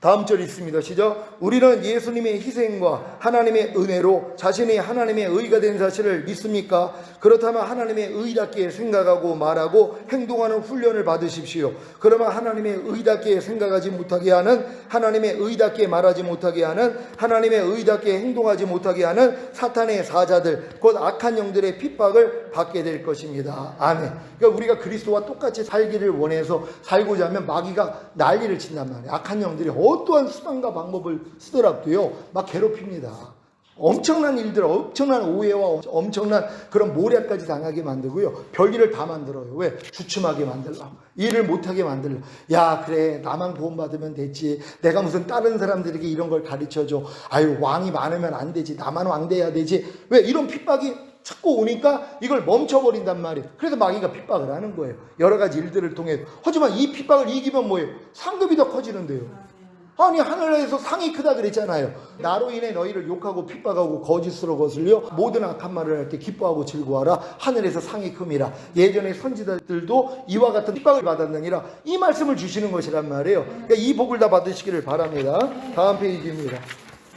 다음 절 있습니다. 시작. 우리는 예수님의 희생과 하나님의 은혜로 자신이 하나님의 의가 된 사실을 믿습니까? 그렇다면 하나님의 의답게 생각하고 말하고 행동하는 훈련을 받으십시오. 그러면 하나님의 의답게 생각하지 못하게 하는, 하나님의 의답게 말하지 못하게 하는, 하나님의 의답게 행동하지 못하게 하는 사탄의 사자들, 곧 악한 영들의 핍박을 받게 될 것입니다. 아멘. 그러니까 우리가 그리스도와 똑같이 살기를 원해서 살고자 하면 마귀가 난리를 친단 말이에요. 악한 영들이 어떠한 수단과 방법을 쓰더라도요, 막 괴롭힙니다. 엄청난 일들, 엄청난 오해와 엄청난 그런 모략까지 당하게 만들고요, 별일을 다 만들어요. 왜? 주춤하게 만들라, 일을 못하게 만들라. 야, 그래, 나만 구원받으면 됐지, 내가 무슨 다른 사람들에게 이런 걸 가르쳐줘, 아유, 왕이 많으면 안 되지, 나만 왕 돼야 되지. 왜? 이런 핍박이 자꾸 오니까 이걸 멈춰버린단 말이에요. 그래서 마귀가 핍박을 하는 거예요, 여러 가지 일들을 통해. 하지만 이 핍박을 이기면 뭐예요? 상급이 더 커지는데요. 아니, 하늘에서 상이 크다 그랬잖아요. 나로 인해 너희를 욕하고 핍박하고 거짓으로 거슬려 모든 악한 말을 할 때 기뻐하고 즐거워하라. 하늘에서 상이 큼이라. 예전에 선지자들도 이와 같은 핍박을 받았느니라. 이 말씀을 주시는 것이란 말이에요. 그러니까 이 복을 다 받으시기를 바랍니다. 다음 페이지입니다.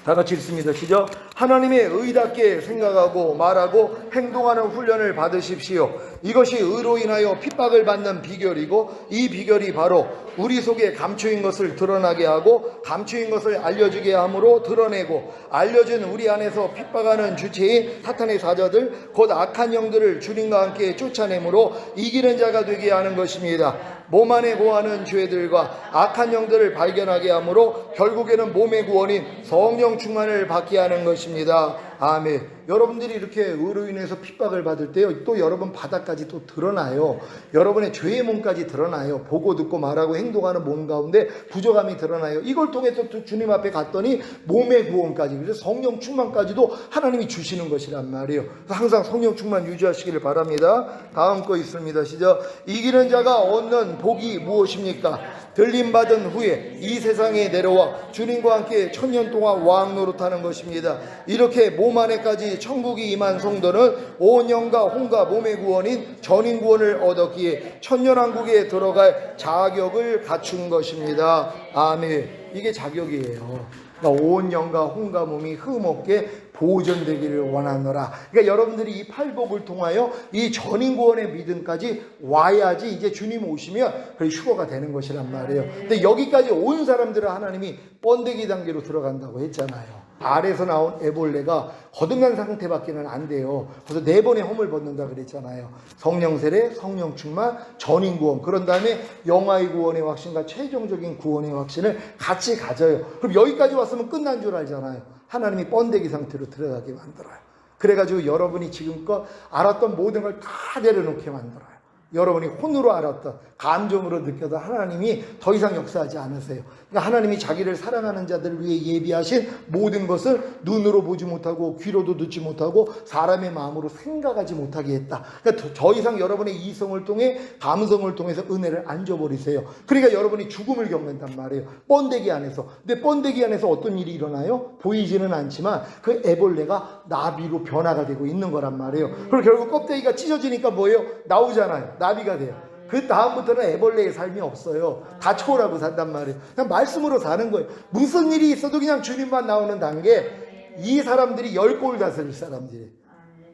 다 같이 읽습니다. 시작. 하나님의 의답게 생각하고 말하고 행동하는 훈련을 받으십시오. 이것이 의로 인하여 핍박을 받는 비결이고, 이 비결이 바로 우리 속에 감추인 것을 드러나게 하고 감추인 것을 알려주게 함으로 드러내고, 알려진 우리 안에서 핍박하는 주체인 사탄의 사자들, 곧 악한 영들을 주님과 함께 쫓아내므로 이기는 자가 되게 하는 것입니다. 몸 안에 거하는 죄들과 악한 영들을 발견하게 하므로 결국에는 몸의 구원인 성령 충만을 받게 하는 것입니다. 아멘. 여러분들이 이렇게 의로 인해서 핍박을 받을 때요, 또 여러분 바닥까지 또 드러나요. 여러분의 죄의 몸까지 드러나요. 보고 듣고 말하고 행동하는 몸 가운데 부족함이 드러나요. 이걸 통해 또 주님 앞에 갔더니 몸의 구원까지, 그래서 성령 충만까지도 하나님이 주시는 것이란 말이에요. 항상 성령 충만 유지하시기를 바랍니다. 다음 거 있습니다. 시작. 이기는 자가 얻는 복이 무엇입니까? 들림받은 후에 이 세상에 내려와 주님과 함께 천년 동안 왕 노릇하는 것입니다. 이렇게 몸 안에까지 천국이 임한 성도는 온 영과 혼과 몸의 구원인 전인 구원을 얻었기에 천년왕국에 들어갈 자격을 갖춘 것입니다. 아멘. 이게 자격이에요. 그러니까 온 영과 혼과 몸이 흠없게 보존되기를 원하노라. 그러니까 여러분들이 이 팔복을 통하여 이 전인구원의 믿음까지 와야지 이제 주님 오시면 그 휴거가 되는 것이란 말이에요. 근데 여기까지 온 사람들은 하나님이 번데기 단계로 들어간다고 했잖아요. 알에서 나온 애벌레가 거듭난 상태밖에는 안 돼요. 그래서 4번의 험을 벗는다 그랬잖아요. 성령 세례, 성령 충만, 전인 구원, 그런 다음에 영화의 구원의 확신과 최종적인 구원의 확신을 같이 가져요. 그럼 여기까지 왔으면 끝난 줄 알잖아요. 하나님이 번데기 상태로 들어가게 만들어요. 그래가지고 여러분이 지금껏 알았던 모든 걸 다 내려놓게 만들어요. 여러분이 혼으로 알았던, 감정으로 느껴도 하나님이 더 이상 역사하지 않으세요. 그러니까 하나님이 자기를 사랑하는 자들을 위해 예비하신 모든 것을 눈으로 보지 못하고 귀로도 듣지 못하고 사람의 마음으로 생각하지 못하게 했다. 그러니까 더 이상 여러분의 이성을 통해, 감성을 통해서 은혜를 안 줘버리세요. 그러니까 여러분이 죽음을 겪는단 말이에요. 번데기 안에서. 근데 번데기 안에서 어떤 일이 일어나요? 보이지는 않지만 그 애벌레가 나비로 변화가 되고 있는 거란 말이에요. 그리고 결국 껍데기가 찢어지니까 뭐예요? 나오잖아요. 나비가 돼요. 그 다음부터는 애벌레의 삶이 없어요. 다 초월하고 산단 말이에요. 그냥 말씀으로 사는 거예요. 무슨 일이 있어도 그냥 주님만 나오는 단계. 이 사람들이 10골 다스릴 사람들이에요.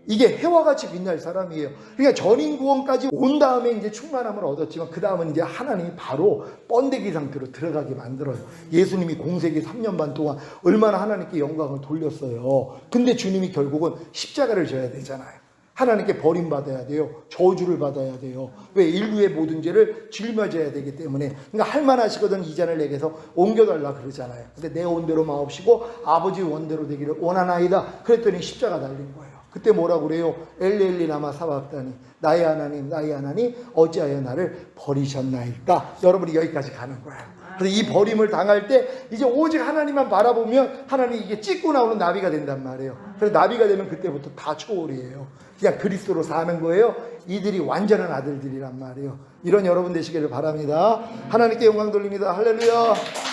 이게 해와 같이 빛날 사람이에요. 그러니까 전인 구원까지 온 다음에 이제 충만함을 얻었지만 그 다음은 이제 하나님이 바로 번데기 상태로 들어가게 만들어요. 예수님이 공생애 3년 반 동안 얼마나 하나님께 영광을 돌렸어요. 근데 주님이 결국은 십자가를 져야 되잖아요. 하나님께 버림받아야 돼요. 저주를 받아야 돼요. 왜? 인류의 모든 죄를 짊어져야 되기 때문에. 그러니까 할만하시거든 이 잔을 내게서 옮겨달라 그러잖아요. 근데 내 원대로 마옵시고 아버지 원대로 되기를 원하나이다. 그랬더니 십자가 달린 거예요. 그때 뭐라고 그래요? 엘리 라마 사박다니, 나의 하나님 어찌하여 나를 버리셨나이까. 여러분이 여기까지 가는 거예요. 그래서 이 버림을 당할 때 이제 오직 하나님만 바라보면 하나님이 이게 찢고 나오는 나비가 된단 말이에요. 그래서 나비가 되면 그때부터 다 초월이에요. 그냥 그리스도로 사는 거예요. 이들이 완전한 아들들이란 말이에요. 이런 여러분 되시기를 바랍니다. 하나님께 영광 돌립니다. 할렐루야.